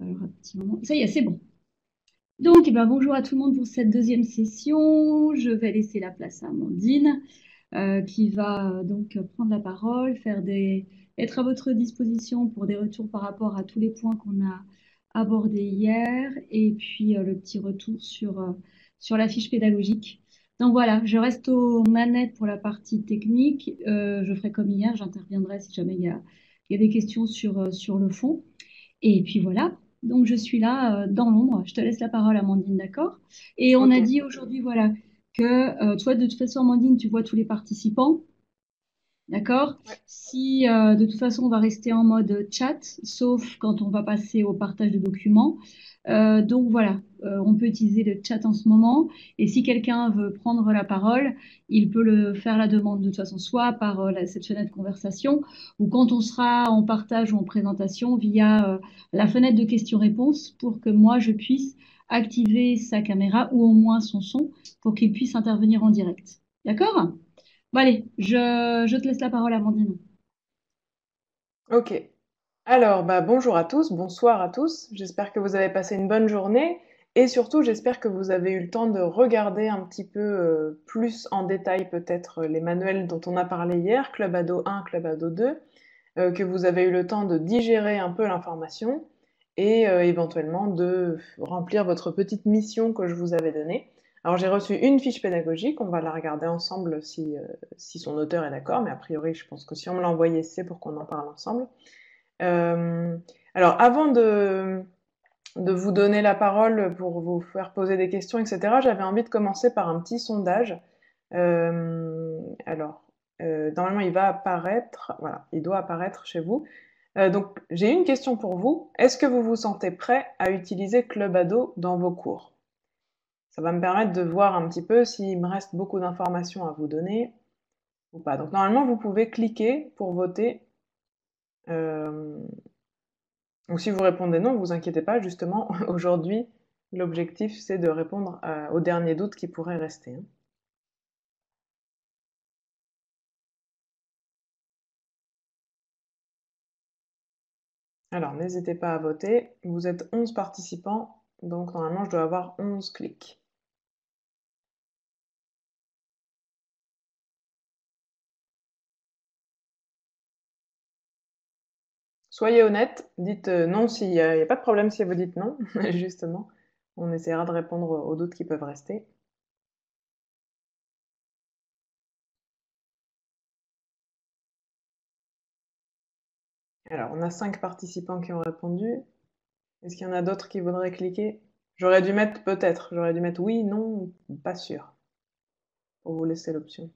Alors, un petit moment. Ça y est, c'est bon. Donc, eh ben, bonjour à tout le monde pour cette deuxième session. Je vais laisser la place à Amandine, qui va donc prendre la parole, être à votre disposition pour des retours par rapport à tous les points qu'on a abordés hier, et puis le petit retour sur la fiche pédagogique. Donc voilà, je reste aux manettes pour la partie technique. Je ferai comme hier, j'interviendrai si jamais il y a des questions sur le fond. Et puis voilà, donc je suis là dans l'ombre. Je te laisse la parole, Amandine, d'accord? Et on a Ok. dit aujourd'hui, voilà, que toi, de toute façon, Amandine, tu vois tous les participants, d'accord? Ouais. Si de toute façon, on va rester en mode chat, sauf quand on va passer au partage de documents. Donc voilà, on peut utiliser le chat en ce moment. Et si quelqu'un veut prendre la parole, il peut le faire la demande de toute façon, soit par cette fenêtre conversation, ou quand on sera en partage ou en présentation via la fenêtre de questions-réponses pour que moi, je puisse activer sa caméra ou au moins son son pour qu'il puisse intervenir en direct. D'accord? Bon, allez, je te laisse la parole, Amandine. Ok. Alors, bonjour à tous, bonsoir à tous. J'espère que vous avez passé une bonne journée et surtout, j'espère que vous avez eu le temps de regarder un petit peu plus en détail peut-être les manuels dont on a parlé hier, Club Ado 1, Club Ado 2, que vous avez eu le temps de digérer un peu l'information et éventuellement de remplir votre petite mission que je vous avais donnée. Alors, j'ai reçu une fiche pédagogique, on va la regarder ensemble si son auteur est d'accord, mais a priori, je pense que si on me l'a envoyé, c'est pour qu'on en parle ensemble. Euh, alors, avant de vous donner la parole pour vous faire poser des questions, etc., j'avais envie de commencer par un petit sondage. Euh, alors, Normalement, il va apparaître, voilà, il doit apparaître chez vous. Donc, j'ai une question pour vous. Est-ce que vous vous sentez prêt à utiliser Club Ado dans vos cours? Ça va me permettre de voir un petit peu s'il me reste beaucoup d'informations à vous donner ou pas. Donc, normalement, vous pouvez cliquer pour voter. Euh, Donc si vous répondez non, vous inquiétez pas, justement, aujourd'hui, l'objectif c'est de répondre aux derniers doutes qui pourraient rester, hein. Alors n'hésitez pas à voter, vous êtes 11 participants, donc normalement je dois avoir 11 clics. Soyez honnête, dites non s'il n'y a, y a pas de problème si vous dites non, justement, on essaiera de répondre aux doutes qui peuvent rester. Alors on a 5 participants qui ont répondu, est-ce qu'il y en a d'autres qui voudraient cliquer? J'aurais dû mettre peut-être, j'aurais dû mettre oui, non, pas sûr, pour vous laisser l'option.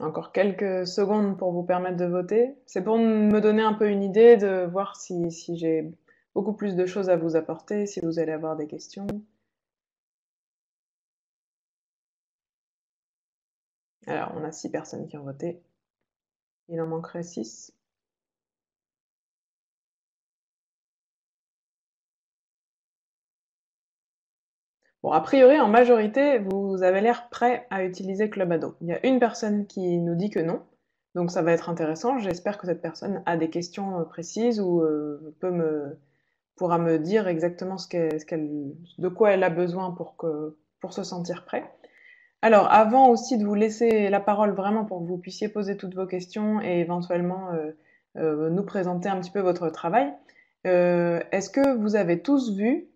Encore quelques secondes pour vous permettre de voter. C'est pour me donner un peu une idée, de voir si j'ai beaucoup plus de choses à vous apporter, si vous allez avoir des questions. Alors, on a 6 personnes qui ont voté. Il en manquerait 6. Bon, a priori, en majorité, vous avez l'air prêt à utiliser Club Ado. Il y a une personne qui nous dit que non, donc ça va être intéressant. J'espère que cette personne a des questions précises ou pourra me dire exactement de quoi elle a besoin pour se sentir prêt. Alors, avant aussi de vous laisser la parole vraiment pour que vous puissiez poser toutes vos questions et éventuellement nous présenter un petit peu votre travail, est-ce que vous avez tous vu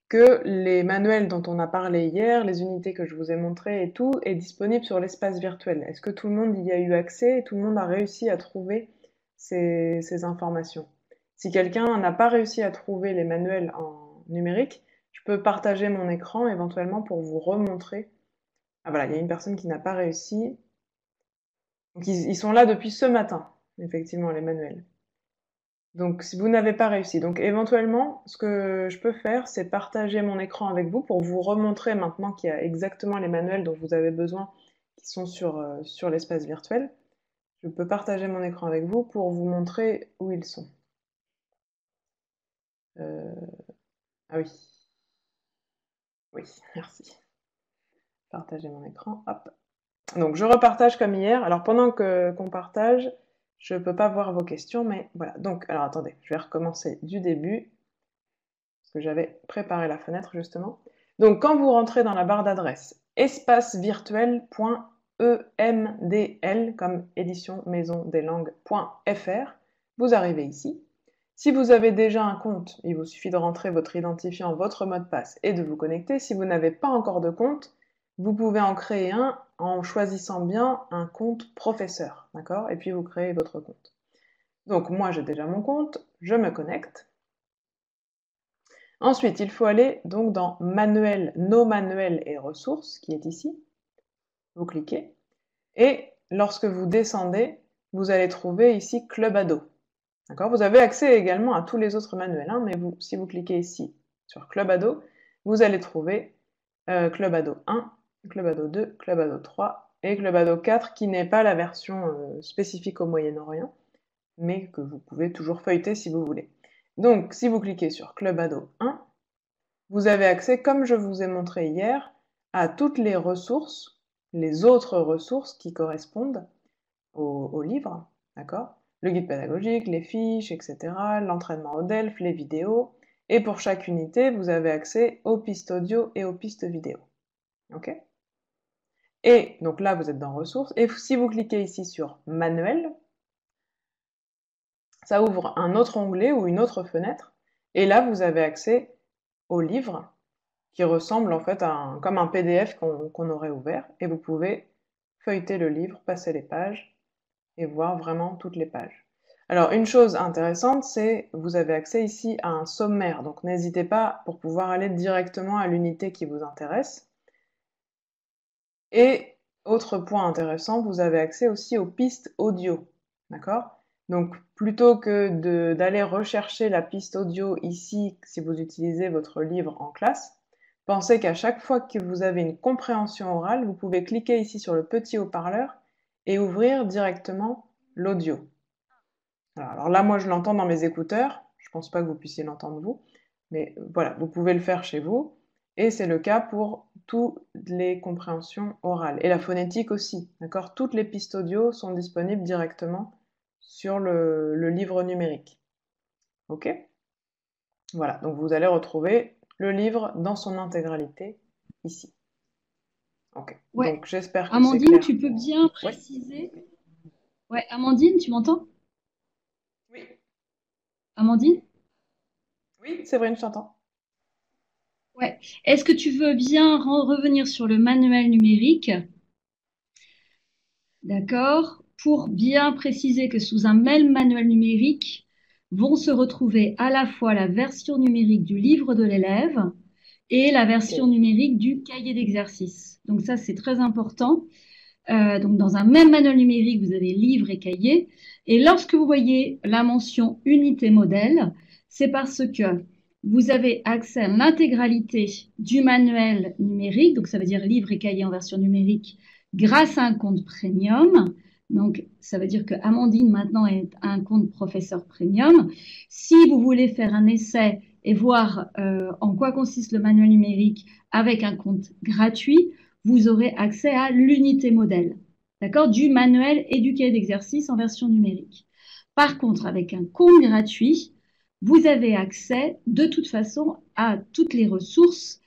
que les manuels dont on a parlé hier, les unités que je vous ai montrées et tout, est disponible sur l'espace virtuel? Est-ce que tout le monde y a eu accès et tout le monde a réussi à trouver ces informations? Si quelqu'un n'a pas réussi à trouver les manuels en numérique, je peux partager mon écran éventuellement pour vous remontrer. Ah voilà, il y a une personne qui n'a pas réussi. Donc ils sont là depuis ce matin, effectivement, les manuels. Donc si vous n'avez pas réussi, donc éventuellement, ce que je peux faire, c'est partager mon écran avec vous pour vous remontrer maintenant qu'il y a exactement les manuels dont vous avez besoin qui sont sur l'espace virtuel. Je peux partager mon écran avec vous pour vous montrer où ils sont. Euh, ah oui, oui, merci. Partager mon écran, hop. Donc, je repartage comme hier. Alors, pendant qu'on partage, je ne peux pas voir vos questions, mais voilà. Donc, alors attendez, je vais recommencer du début, parce que j'avais préparé la fenêtre justement. Donc, quand vous rentrez dans la barre d'adresse, espacevirtuel.emdl, comme édition maison des langues.fr, vous arrivez ici. Si vous avez déjà un compte, il vous suffit de rentrer votre identifiant, votre mot de passe et de vous connecter. Si vous n'avez pas encore de compte, vous pouvez en créer un en choisissant bien un compte professeur, d'accord? Et puis vous créez votre compte. Donc moi j'ai déjà mon compte, je me connecte. Ensuite, il faut aller donc dans Manuel, Nos manuels et ressources, qui est ici. Vous cliquez. Et lorsque vous descendez, vous allez trouver ici Club Ado. D'accord? Vous avez accès également à tous les autres manuels, hein, mais si vous cliquez ici sur Club Ado, vous allez trouver Club Ado 1, Club Ado 2, Club Ado 3 et Club Ado 4, qui n'est pas la version spécifique au Moyen-Orient, mais que vous pouvez toujours feuilleter si vous voulez. Donc, si vous cliquez sur Club Ado 1, vous avez accès, comme je vous ai montré hier, à toutes les ressources, les autres ressources qui correspondent au livre, d'accord? Le guide pédagogique, les fiches, etc., l'entraînement au DELF, les vidéos, et pour chaque unité, vous avez accès aux pistes audio et aux pistes vidéo. Ok? Et donc là, vous êtes dans ressources, et si vous cliquez ici sur manuel, ça ouvre un autre onglet ou une autre fenêtre, et là, vous avez accès au livre qui ressemble en fait comme un PDF qu'on aurait ouvert, et vous pouvez feuilleter le livre, passer les pages, et voir vraiment toutes les pages. Alors, une chose intéressante, c'est vous avez accès ici à un sommaire, donc n'hésitez pas pour pouvoir aller directement à l'unité qui vous intéresse. Et autre point intéressant, vous avez accès aussi aux pistes audio, d'accord? Donc, plutôt que d'aller rechercher la piste audio ici, si vous utilisez votre livre en classe, pensez qu'à chaque fois que vous avez une compréhension orale, vous pouvez cliquer ici sur le petit haut-parleur et ouvrir directement l'audio. Alors là, moi, je l'entends dans mes écouteurs. Je pense pas que vous puissiez l'entendre vous. Mais voilà, vous pouvez le faire chez vous. Et c'est le cas pour toutes les compréhensions orales. Et la phonétique aussi, d'accord? Toutes les pistes audio sont disponibles directement sur le livre numérique. Ok? Voilà, donc vous allez retrouver le livre dans son intégralité ici. Ok, Ouais. donc j'espère que c'est Amandine, clair tu peux pour... bien Oui, préciser. Ouais, Amandine, tu m'entends? oui, Amandine? oui, Séverine, je t'entends. Ouais. Est-ce que tu veux bien revenir sur le manuel numérique? D'accord? Pour bien préciser que sous un même manuel numérique vont se retrouver à la fois la version numérique du livre de l'élève et la Ok. version numérique du cahier d'exercice. Donc ça, c'est très important. Donc dans un même manuel numérique, vous avez livre et cahier. Et lorsque vous voyez la mention unité modèle, c'est parce que vous avez accès à l'intégralité du manuel numérique, donc ça veut dire livre et cahier en version numérique, grâce à un compte premium. Donc ça veut dire que Amandine maintenant est un compte professeur premium. Si vous voulez faire un essai et voir en quoi consiste le manuel numérique avec un compte gratuit, vous aurez accès à l'unité modèle, d'accord, du manuel et du cahier d'exercice en version numérique. Par contre, avec un compte gratuit, vous avez accès de toute façon à toutes les ressources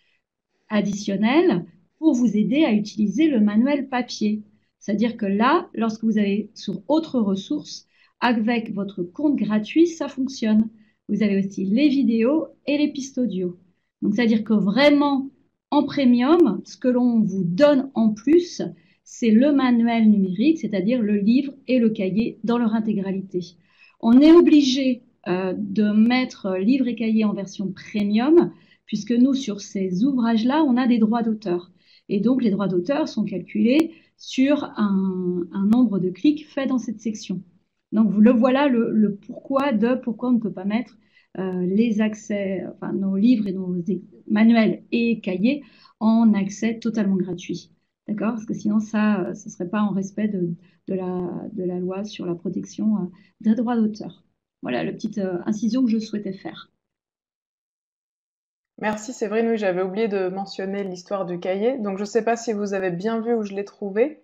additionnelles pour vous aider à utiliser le manuel papier. C'est-à-dire que là, lorsque vous allez sur autres ressources, avec votre compte gratuit, ça fonctionne. Vous avez aussi les vidéos et les pistes audio. Donc, c'est-à-dire que vraiment, en premium, ce que l'on vous donne en plus, c'est le manuel numérique, c'est-à-dire le livre et le cahier dans leur intégralité. On est obligé de mettre livre et cahier en version premium, puisque nous, sur ces ouvrages-là, on a des droits d'auteur. Et donc, les droits d'auteur sont calculés sur un nombre de clics faits dans cette section. Donc, le voilà le pourquoi on ne peut pas mettre les accès, enfin, nos livres et nos manuels et cahiers en accès totalement gratuit. D'accord? Parce que sinon, ça ne serait pas en respect de la loi sur la protection des droits d'auteur. Voilà la petite incision que je souhaitais faire. Merci Séverine, oui, j'avais oublié de mentionner l'histoire du cahier. Donc je ne sais pas si vous avez bien vu où je l'ai trouvé,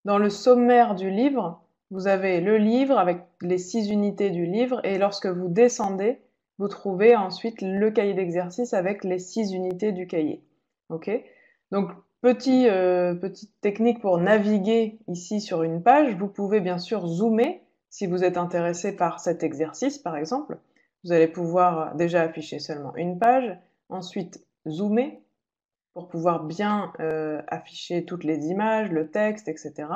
Dans le sommaire du livre, vous avez le livre avec les 6 unités du livre et lorsque vous descendez, vous trouvez ensuite le cahier d'exercice avec les 6 unités du cahier. Ok? Donc, petite technique pour naviguer ici sur une page, vous pouvez bien sûr zoomer si vous êtes intéressé par cet exercice, par exemple. Vous allez pouvoir déjà afficher seulement une page, ensuite zoomer pour pouvoir bien afficher toutes les images, le texte, etc.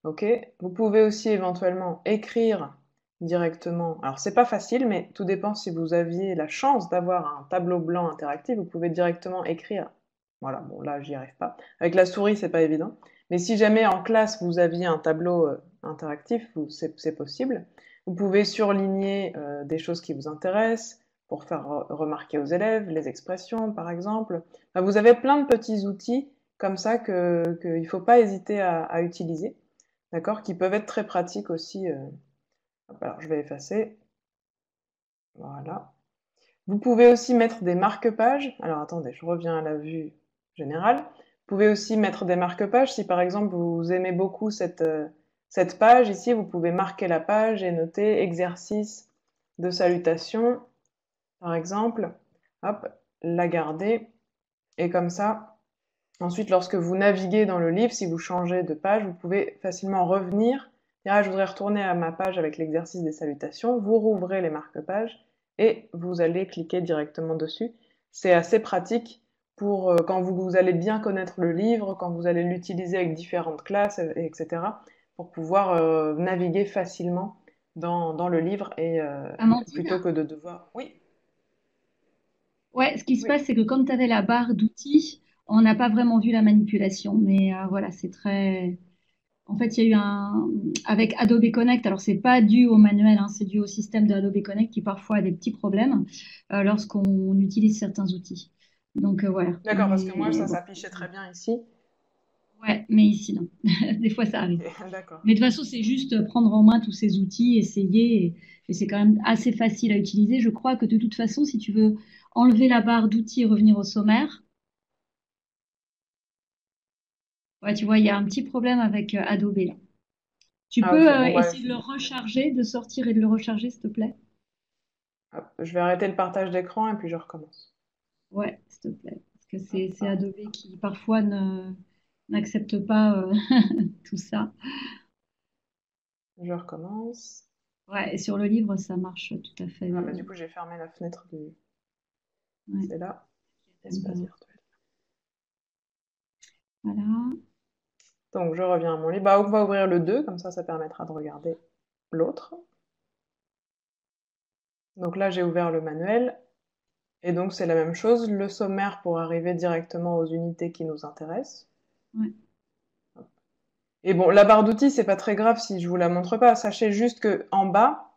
Ok. Vous pouvez aussi éventuellement écrire directement. Alors c'est pas facile, mais tout dépend si vous aviez la chance d'avoir un tableau blanc interactif, vous pouvez directement écrire. Voilà, bon là j'y arrive pas. Avec la souris c'est pas évident. Mais si jamais en classe vous aviez un tableau interactif, c'est possible. Vous pouvez surligner des choses qui vous intéressent pour faire remarquer aux élèves les expressions par exemple. Enfin, vous avez plein de petits outils comme ça qu'il ne faut pas hésiter à utiliser, d'accord, qui peuvent être très pratiques aussi. Alors, je vais effacer. Voilà. Vous pouvez aussi mettre des marque-pages. Alors, attendez, je reviens à la vue générale. Vous pouvez aussi mettre des marque-pages. Si par exemple vous aimez beaucoup cette page, ici, vous pouvez marquer la page et noter exercice de salutation, par exemple. Hop, la garder. Et comme ça, ensuite, lorsque vous naviguez dans le livre, si vous changez de page, vous pouvez facilement revenir. Dire, ah, je voudrais retourner à ma page avec l'exercice des salutations. Vous rouvrez les marque-pages et vous allez cliquer directement dessus. C'est assez pratique pour quand vous allez bien connaître le livre, quand vous allez l'utiliser avec différentes classes, etc., pour pouvoir naviguer facilement dans le livre et plutôt Amandine? que de devoir... Oui, Ouais, ce qui se oui. passe, c'est que comme tu avais la barre d'outils, on n'a pas vraiment vu la manipulation. Mais voilà, c'est très. En fait, il y a eu un. Avec Adobe Connect, alors c'est pas dû au manuel, hein, c'est dû au système de Adobe Connect qui parfois a des petits problèmes lorsqu'on utilise certains outils. Donc voilà. D'accord, parce que moi, Mais ça bon. s'affichait très bien ici. Ouais, mais ici, non. Des fois, ça arrive. Ok, d'accord. Mais de toute façon, c'est juste prendre en main tous ces outils, essayer, et c'est quand même assez facile à utiliser. Je crois que de toute façon, si tu veux enlever la barre d'outils et revenir au sommaire, ouais, tu vois, il y a un petit problème avec Adobe là. Tu Ah peux ok, bon bah, essayer de le recharger, de sortir et de le recharger, s'il te plaît? hop, je vais arrêter le partage d'écran et puis je recommence. Ouais, s'il te plaît. Parce que Hop, c'est ah, Adobe qui parfois n'accepte pas tout ça. je recommence. Ouais, et sur le livre, ça marche tout à fait. Ah bah du coup j'ai fermé la fenêtre du... Ouais, C'est là, j'aime espace pas. virtuel. Voilà. Donc je reviens à mon livre. Bah, on va ouvrir le 2, comme ça permettra de regarder l'autre. Donc là j'ai ouvert le manuel. Et donc c'est la même chose, le sommaire pour arriver directement aux unités qui nous intéressent. Ouais. Et bon, la barre d'outils, c'est pas très grave si je vous la montre pas. Sachez juste que en bas,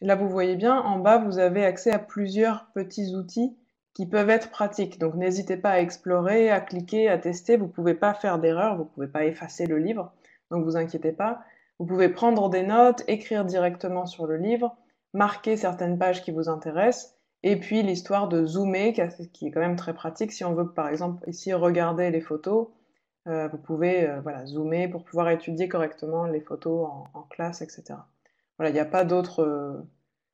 là vous voyez bien, en bas vous avez accès à plusieurs petits outils qui peuvent être pratiques. Donc n'hésitez pas à explorer, à cliquer, à tester. Vous pouvez pas faire d'erreur, vous pouvez pas effacer le livre, donc vous inquiétez pas. Vous pouvez prendre des notes, écrire directement sur le livre, marquer certaines pages qui vous intéressent, et puis l'histoire de zoomer, qui est quand même très pratique si on veut par exemple ici regarder les photos. Vous pouvez voilà, zoomer pour pouvoir étudier correctement les photos en classe, etc. Voilà, il n'y a pas d'autre...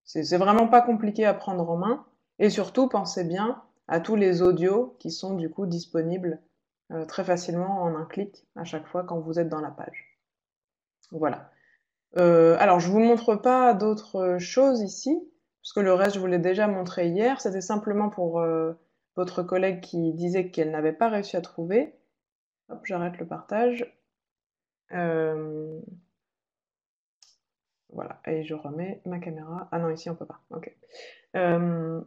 c'est vraiment pas compliqué à prendre en main. Et surtout, pensez bien à tous les audios qui sont du coup disponibles très facilement en un clic à chaque fois quand vous êtes dans la page. Voilà. Alors, je vous montre pas d'autres choses ici, parce que le reste, je vous l'ai déjà montré hier. C'était simplement pour votre collègue qui disait qu'elle n'avait pas réussi à trouver. Hop, j'arrête le partage. Euh, voilà, et je remets ma caméra. Ah non, ici on peut pas. Ok. Euh,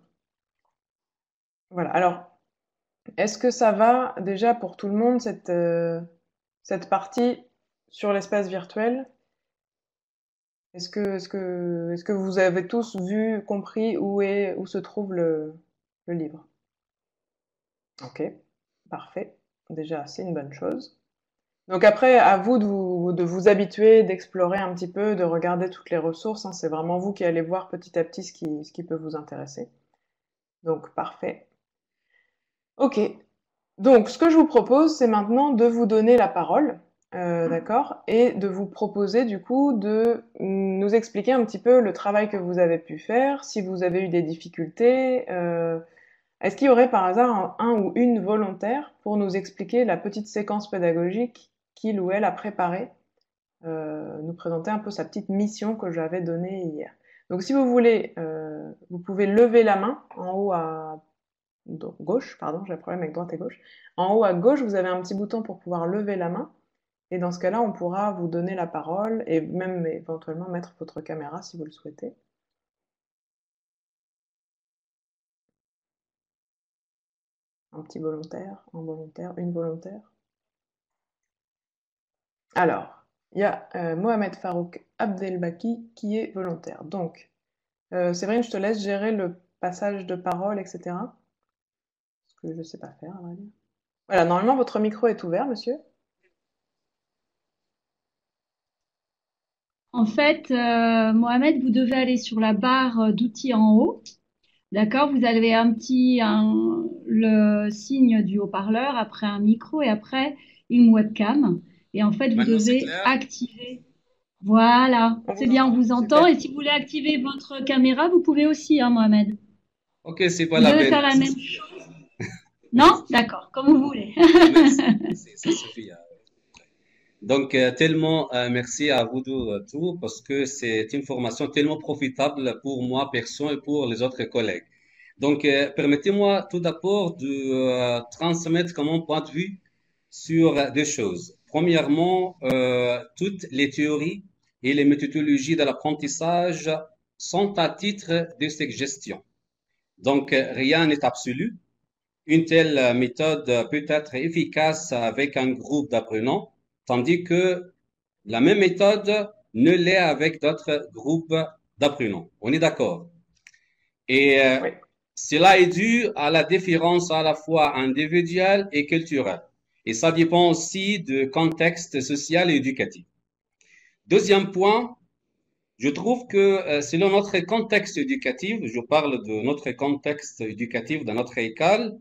voilà. Alors, est-ce que ça va déjà pour tout le monde cette partie sur l'espace virtuel? Est-ce que vous avez tous vu, compris où se trouve le livre? Ok, parfait. Déjà, c'est une bonne chose. Donc après, à vous de vous habituer, d'explorer un petit peu, de regarder toutes les ressources, hein. C'est vraiment vous qui allez voir petit à petit ce qui peut vous intéresser. Donc parfait. Ok. Donc ce que je vous propose, c'est maintenant de vous donner la parole. d'accord, et de vous proposer du coup de nous expliquer un petit peu le travail que vous avez pu faire, si vous avez eu des difficultés. Est-ce qu'il y aurait par hasard un ou une volontaire pour nous expliquer la petite séquence pédagogique qu'il ou elle a préparée, nous présenter un peu sa petite mission que j'avais donnée hier. Donc si vous voulez, vous pouvez lever la main en haut à gauche, pardon, j'ai un problème avec droite et gauche. En haut à gauche, vous avez un petit bouton pour pouvoir lever la main. Et dans ce cas-là, on pourra vous donner la parole et même éventuellement mettre votre caméra si vous le souhaitez. Un petit volontaire, un volontaire, une volontaire. Alors, il y a Mohamed Farouk Abdelbaki qui est volontaire. Donc, Séverine, je te laisse gérer le passage de parole, etc. Ce que je ne sais pas faire, à vrai dire. Voilà, normalement, votre micro est ouvert, monsieur. En fait, Mohamed, vous devez aller sur la barre d'outils en haut. D'accord? Vous avez le signe du haut-parleur, après un micro et après une webcam. Et en fait, vous Maintenant, c'est devez clair? activer. Voilà, On c'est vous bien, on entend, vous entend. super. Et si vous voulez activer votre caméra, vous pouvez aussi, hein, Mohamed. Ok, c'est pas Vous la devez peine. faire la même chose. Non? D'accord, comme vous voulez. Merci, merci, ça suffit, hein. Donc, tellement merci à vous deux tous parce que c'est une formation tellement profitable pour moi, perso, et pour les autres collègues. Donc, permettez-moi tout d'abord de transmettre mon point de vue sur deux choses. Premièrement, toutes les théories et les méthodologies de l'apprentissage sont à titre de suggestion. Donc, rien n'est absolu. Une telle méthode peut être efficace avec un groupe d'apprenants, tandis que la même méthode ne l'est avec d'autres groupes d'apprenants. On est d'accord? Et Oui. cela est dû à la différence à la fois individuelle et culturelle. Et ça dépend aussi du contexte social et éducatif. Deuxième point, je trouve que selon notre contexte éducatif, je parle de notre contexte éducatif dans notre école,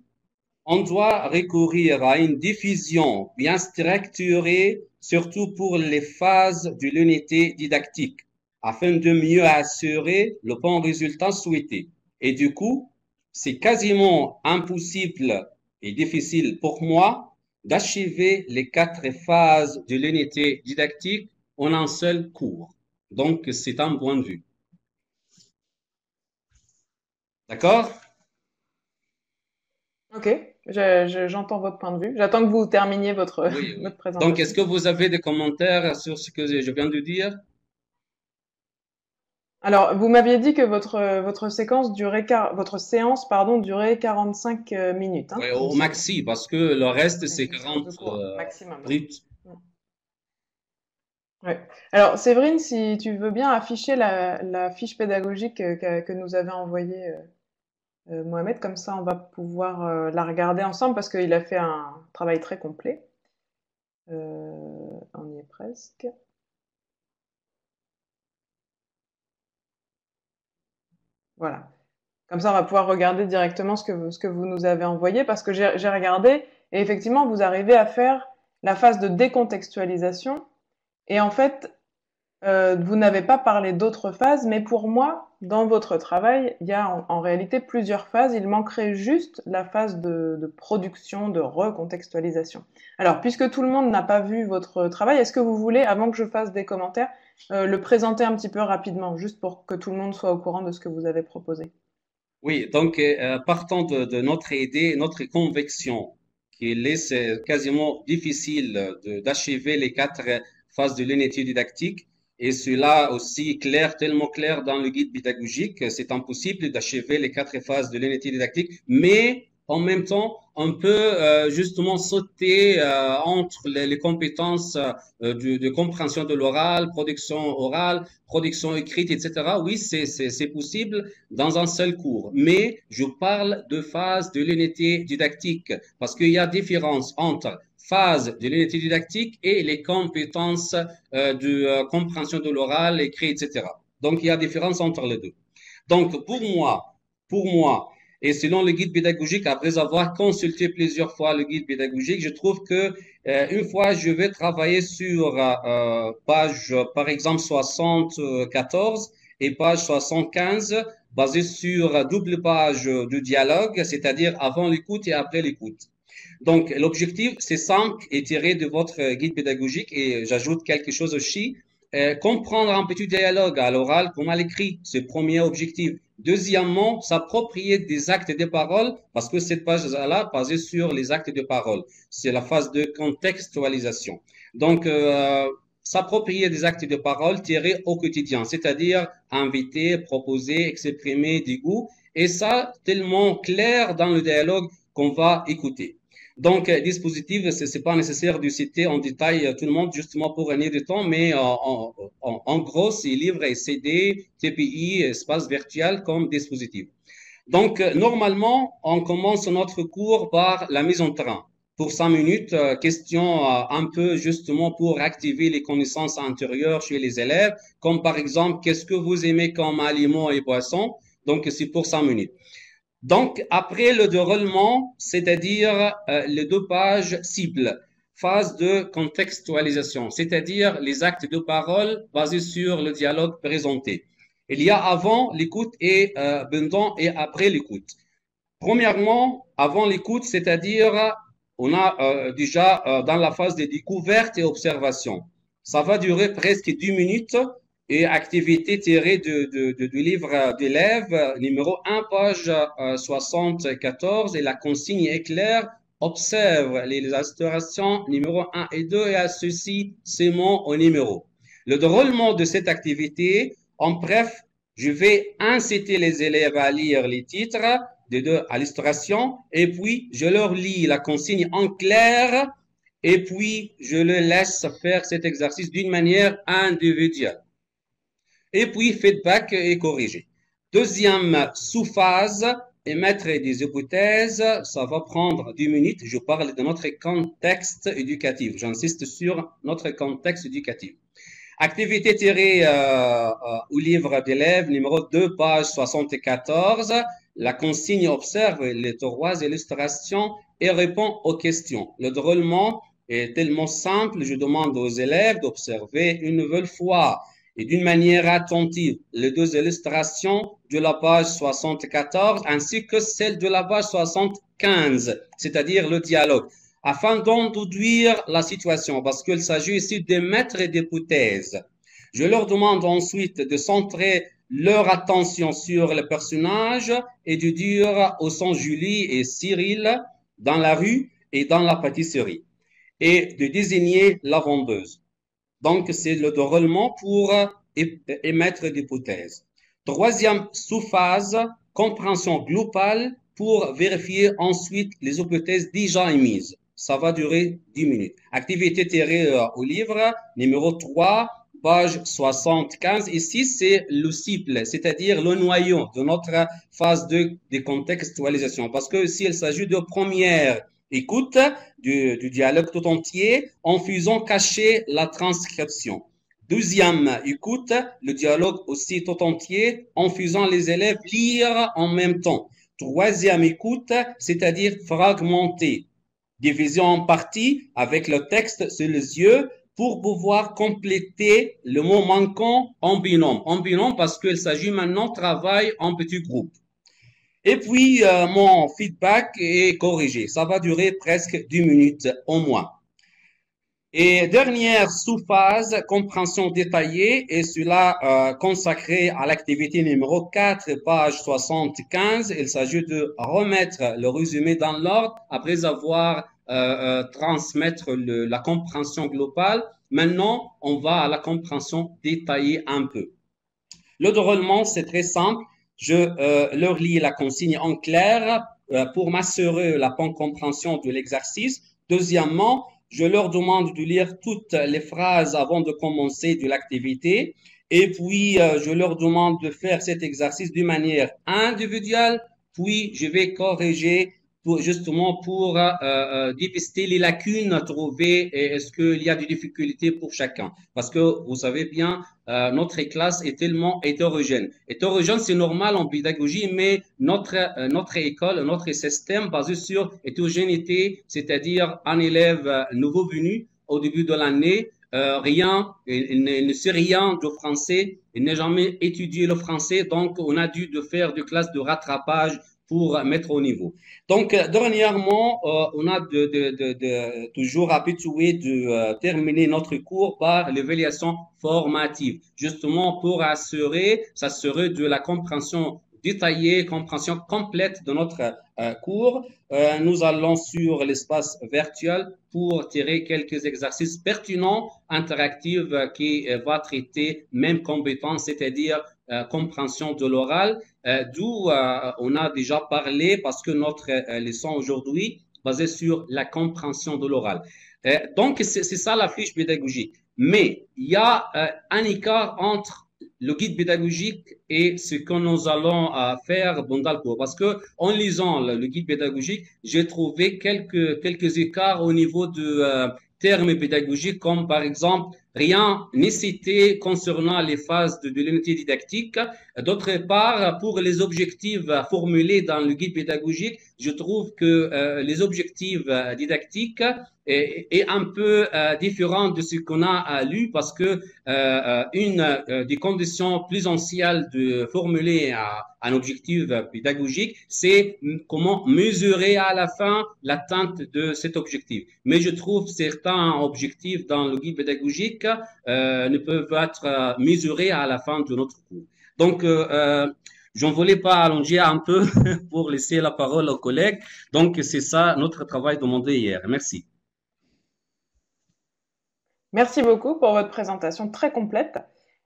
on doit recourir à une diffusion bien structurée, surtout pour les phases de l'unité didactique, afin de mieux assurer le bon résultat souhaité. Et du coup, c'est quasiment impossible et difficile pour moi d'achever les 4 phases de l'unité didactique en un seul cours. Donc, c'est un point de vue. D'accord? Ok, j'entends votre point de vue. J'attends que vous terminiez votre, Oui, oui. votre Donc, est-ce présentation. que vous avez des commentaires sur ce que je viens de dire? Alors, vous m'aviez dit que votre séquence durait, votre séance, pardon, durait 45 minutes, hein, Ouais, il me au semble. maxi, parce que le reste, Oui, c'est une séance 40 de cours maximum. bruts. Mm. Ouais. Alors, Séverine, si tu veux bien afficher la fiche pédagogique que nous avait envoyée Mohamed, comme ça on va pouvoir la regarder ensemble parce qu'il a fait un travail très complet. On y est presque. Voilà. Comme ça, on va pouvoir regarder directement ce que vous nous avez envoyé parce que j'ai regardé et effectivement, vous arrivez à faire la phase de décontextualisation et en fait, vous n'avez pas parlé d'autres phases, mais pour moi, dans votre travail, il y a en réalité plusieurs phases. Il manquerait juste la phase de production, de recontextualisation. Alors, puisque tout le monde n'a pas vu votre travail, est-ce que vous voulez, avant que je fasse des commentaires, le présenter un petit peu rapidement, juste pour que tout le monde soit au courant de ce que vous avez proposé? Oui, donc partant de notre idée, notre conviction qu'il est quasiment difficile d'achever les 4 phases de l'unité didactique, et cela aussi clair, tellement clair dans le guide pédagogique, c'est impossible d'achever les 4 phases de l'unité didactique, mais en même temps, on peut justement sauter entre les compétences de compréhension de l'oral, production orale, production écrite, etc. Oui, c'est possible dans un seul cours. Mais je parle de phase de l'unité didactique parce qu'il y a différence entre phase de l'unité didactique et les compétences de compréhension de l'oral, écrit, etc. Donc, il y a différence entre les deux. Donc, pour moi, Et selon le guide pédagogique, après avoir consulté plusieurs fois le guide pédagogique, je trouve que une fois, je vais travailler sur page, par exemple, 74 et page 75, basée sur double page de dialogue, c'est-à-dire avant l'écoute et après l'écoute. Donc, l'objectif, c'est simple et tiré de votre guide pédagogique et j'ajoute quelque chose aussi. Comprendre un petit dialogue à l'oral comme à l'écrit, c'est le premier objectif. Deuxièmement, s'approprier des actes de parole parce que cette page-là, basée sur les actes de parole, c'est la phase de contextualisation. Donc, s'approprier des actes de parole tirés au quotidien, c'est-à-dire inviter, proposer, exprimer des goûts, et ça tellement clair dans le dialogue qu'on va écouter. Donc, dispositif, c'est pas nécessaire de citer en détail tout le monde justement pour gagner du temps, mais en gros, c'est livre et CD, TPI, espace virtuel comme dispositif. Donc, normalement, on commence notre cours par la mise en train. Pour 5 minutes, question un peu justement pour activer les connaissances intérieures chez les élèves, comme par exemple, qu'est-ce que vous aimez comme aliments et boissons? Donc, c'est pour 5 minutes. Donc, après le déroulement, c'est-à-dire les 2 pages cibles, phase de contextualisation, c'est-à-dire les actes de parole basés sur le dialogue présenté. Il y a avant l'écoute et pendant et après l'écoute. Premièrement, avant l'écoute, c'est-à-dire on a déjà dans la phase de découverte et observation. Ça va durer presque 10 minutes et activité tirée du livre d'élèves numéro 1, page 74 et la consigne est claire. Observe les illustrations numéro 1 et 2 et associe ces mots au numéro. Le déroulement de cette activité, en bref, je vais inciter les élèves à lire les titres des 2 à l'illustration et puis je leur lis la consigne en clair et puis je les laisse faire cet exercice d'une manière individuelle. Et puis feedback et corriger. Deuxième sous-phase, émettre des hypothèses, ça va prendre 10 minutes. Je parle de notre contexte éducatif. J'insiste sur notre contexte éducatif. Activité tirée au livre d'élèves, numéro 2, page 74. La consigne observe les 3 illustrations et répond aux questions. Le déroulement est tellement simple, je demande aux élèves d'observer une nouvelle fois et d'une manière attentive les 2 illustrations de la page 74 ainsi que celle de la page 75, c'est-à-dire le dialogue, afin d'introduire la situation, parce qu'il s'agit ici d'émettre des hypothèses. Je leur demande ensuite de centrer leur attention sur les personnages et de dire où sont Julie et Cyril dans la rue et dans la pâtisserie, et de désigner la vendeuse. Donc, c'est le déroulement pour émettre d'hypothèses. Troisième sous-phase, compréhension globale pour vérifier ensuite les hypothèses déjà émises. Ça va durer 10 minutes. Activité tirée au livre, numéro 3, page 75. Ici, c'est le cible, c'est-à-dire le noyau de notre phase de décontextualisation. Parce que s'il s'agit de première écoute du dialogue tout entier en faisant cacher la transcription. Deuxième écoute, le dialogue aussi tout entier en faisant les élèves lire en même temps. Troisième écoute, c'est-à-dire fragmenter. Division en parties avec le texte sur les yeux pour pouvoir compléter le mot manquant en binôme. En binôme parce qu'il s'agit maintenant de travail en petits groupes. Et puis, mon feedback est corrigé. Ça va durer presque 10 minutes au moins. Et dernière sous-phase, compréhension détaillée, et cela consacré à l'activité numéro 4, page 75. Il s'agit de remettre le résumé dans l'ordre après avoir transmettre la compréhension globale. Maintenant, on va à la compréhension détaillée un peu. Le déroulement, c'est très simple. Je leur lis la consigne en clair pour m'assurer la bonne compréhension de l'exercice. Deuxièmement, je leur demande de lire toutes les phrases avant de commencer de l'activité. Et puis, je leur demande de faire cet exercice d'une manière individuelle. Puis, je vais corriger justement pour dépister les lacunes à trouver et est-ce qu'il y a des difficultés pour chacun. Parce que vous savez bien, notre classe est tellement hétérogène. Hétérogène, c'est normal en pédagogie, mais notre école, notre système basé sur hétérogénéité, c'est-à-dire un élève nouveau venu au début de l'année, il ne sait rien de français, il n'a jamais étudié le français, donc on a dû de faire des classes de rattrapage pour mettre au niveau. Donc, dernièrement, on a toujours habitué de terminer notre cours par l'évaluation formative, justement pour s'assurer de la compréhension détaillée, compréhension complète de notre cours. Nous allons sur l'espace virtuel pour tirer quelques exercices pertinents, interactifs, qui va traiter même compétence, c'est-à-dire compréhension de l'oral, d'où on a déjà parlé parce que notre leçon aujourd'hui basée sur la compréhension de l'oral. Donc, c'est ça la fiche pédagogique. Mais il y a un écart entre le guide pédagogique et ce que nous allons faire dans le cours. Parce que en lisant le guide pédagogique, j'ai trouvé quelques écarts au niveau de termes pédagogiques, comme par exemple, rien n'est cité concernant les phases de l'unité didactique. D'autre part, pour les objectifs formulés dans le guide pédagogique, je trouve que les objectifs didactiques est un peu différent de ce qu'on a lu parce que une des conditions plus essentielles de formuler un objectif pédagogique, c'est comment mesurer à la fin l'atteinte de cet objectif. Mais je trouve certains objectifs dans le guide pédagogique ne peuvent être mesurés à la fin de notre cours. Donc, j'en voulais pas allonger un peu pour laisser la parole aux collègues. Donc, c'est ça notre travail demandé hier. Merci. Merci beaucoup pour votre présentation très complète.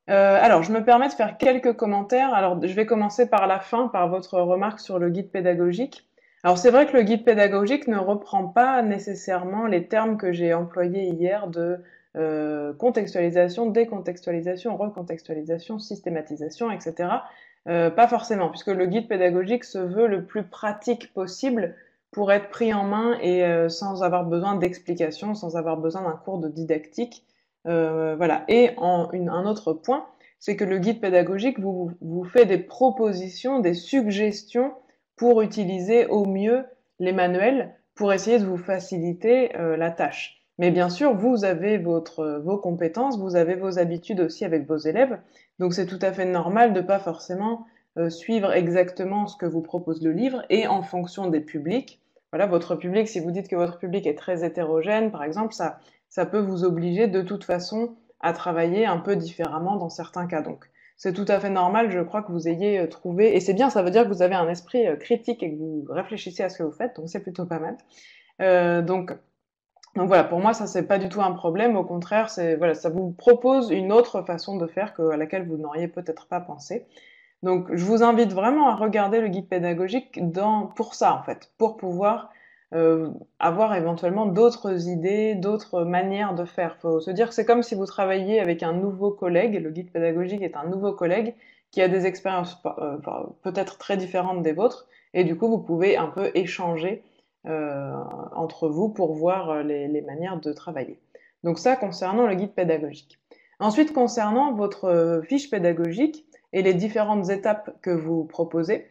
Alors, je me permets de faire quelques commentaires. Alors, je vais commencer par la fin, par votre remarque sur le guide pédagogique. Alors, c'est vrai que le guide pédagogique ne reprend pas nécessairement les termes que j'ai employés hier de contextualisation, décontextualisation, recontextualisation, systématisation, etc. Pas forcément, puisque le guide pédagogique se veut le plus pratique possible pour être pris en main et sans avoir besoin d'explications, sans avoir besoin d'un cours de didactique. Voilà. Et un autre point, c'est que le guide pédagogique vous fait des propositions, des suggestions pour utiliser au mieux les manuels pour essayer de vous faciliter la tâche. Mais bien sûr, vous avez vos compétences, vous avez vos habitudes aussi avec vos élèves, donc c'est tout à fait normal de pas forcément suivre exactement ce que vous propose le livre et en fonction des publics. Voilà, votre public, si vous dites que votre public est très hétérogène, par exemple, ça peut vous obliger de toute façon à travailler un peu différemment dans certains cas. Donc, c'est tout à fait normal, je crois, que vous ayez trouvé, et c'est bien, ça veut dire que vous avez un esprit critique et que vous réfléchissez à ce que vous faites, donc c'est plutôt pas mal. Donc voilà, pour moi, ça c'est pas du tout un problème. Au contraire, voilà, ça vous propose une autre façon de faire à laquelle vous n'auriez peut-être pas pensé. Donc, je vous invite vraiment à regarder le guide pédagogique pour ça, en fait, pour pouvoir avoir éventuellement d'autres idées, d'autres manières de faire. Faut se dire que c'est comme si vous travailliez avec un nouveau collègue. Le guide pédagogique est un nouveau collègue qui a des expériences peut-être très différentes des vôtres, et du coup, vous pouvez un peu échanger entre vous pour voir les manières de travailler. Donc ça, concernant le guide pédagogique. Ensuite, concernant votre fiche pédagogique et les différentes étapes que vous proposez,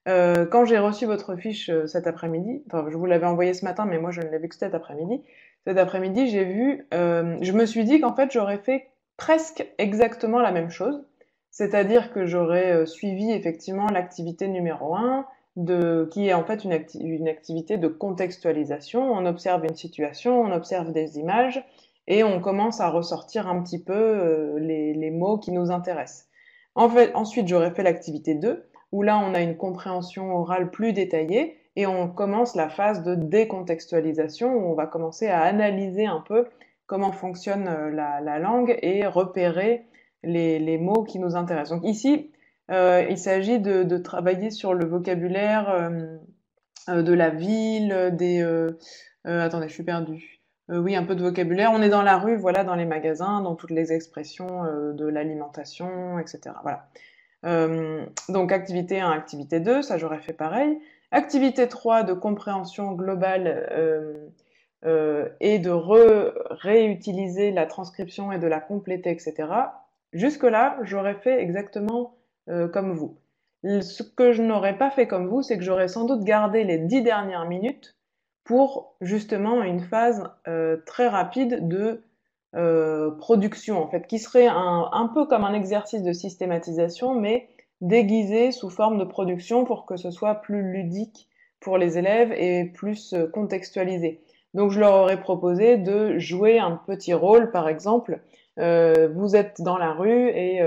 quand j'ai reçu votre fiche cet après-midi, enfin je vous l'avais envoyé ce matin, mais moi je ne l'ai vu que cet après-midi. Cet après-midi, je me suis dit qu'en fait j'aurais fait presque exactement la même chose, c'est-à-dire que j'aurais suivi effectivement l'activité numéro 1, qui est en fait une activité de contextualisation. On observe une situation, on observe des images, et on commence à ressortir un petit peu les mots qui nous intéressent. En fait, ensuite, j'aurais fait l'activité 2, où là, on a une compréhension orale plus détaillée, et on commence la phase de décontextualisation, où on va commencer à analyser un peu comment fonctionne la langue et repérer les mots qui nous intéressent. Donc ici, il s'agit de travailler sur le vocabulaire de la ville, attendez, je suis perdue. Oui, un peu de vocabulaire. On est dans la rue, voilà, dans les magasins, dans toutes les expressions de l'alimentation, etc. Voilà. Donc activité 1, activité 2, ça j'aurais fait pareil. Activité 3 de compréhension globale et de réutiliser la transcription et de la compléter, etc. Jusque-là, j'aurais fait exactement comme vous. Ce que je n'aurais pas fait comme vous, c'est que j'aurais sans doute gardé les 10 dernières minutes pour justement une phase très rapide de production, en fait, qui serait un peu comme un exercice de systématisation, mais déguisé sous forme de production pour que ce soit plus ludique pour les élèves et plus contextualisé. Donc je leur aurais proposé de jouer un petit rôle, par exemple, vous êtes dans la rue et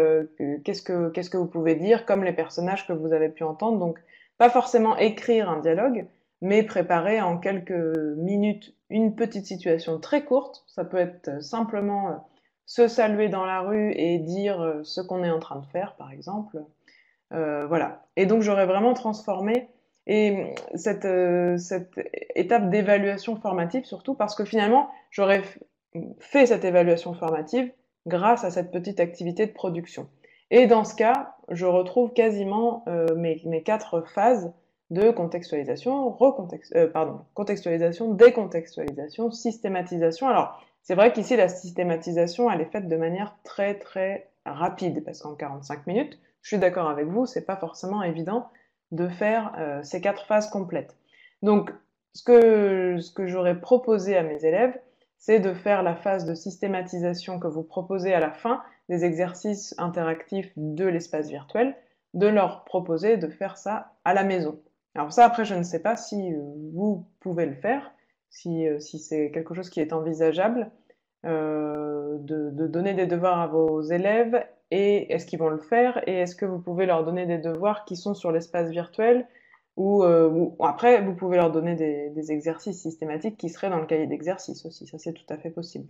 qu'est-ce que vous pouvez dire comme les personnages que vous avez pu entendre. Donc pas forcément écrire un dialogue, mais préparer en quelques minutes une petite situation très courte. Ça peut être simplement se saluer dans la rue et dire ce qu'on est en train de faire, par exemple. Voilà. Et donc j'aurais vraiment transformé et cette étape d'évaluation formative surtout parce que finalement j'aurais fait cette évaluation formative grâce à cette petite activité de production. Et dans ce cas, je retrouve quasiment mes 4 phases de contextualisation, contextualisation, décontextualisation, systématisation. Alors, c'est vrai qu'ici, la systématisation, elle est faite de manière très très rapide, parce qu'en 45 minutes, je suis d'accord avec vous, c'est pas forcément évident de faire ces 4 phases complètes. Donc, ce que j'aurais proposé à mes élèves, c'est de faire la phase de systématisation que vous proposez à la fin des exercices interactifs de l'espace virtuel, de leur proposer de faire ça à la maison. Alors ça, après, je ne sais pas si vous pouvez le faire, si c'est quelque chose qui est envisageable, de donner des devoirs à vos élèves, et est-ce qu'ils vont le faire, et est-ce que vous pouvez leur donner des devoirs qui sont sur l'espace virtuel, ou après, vous pouvez leur donner des exercices systématiques qui seraient dans le cahier d'exercice aussi, ça c'est tout à fait possible.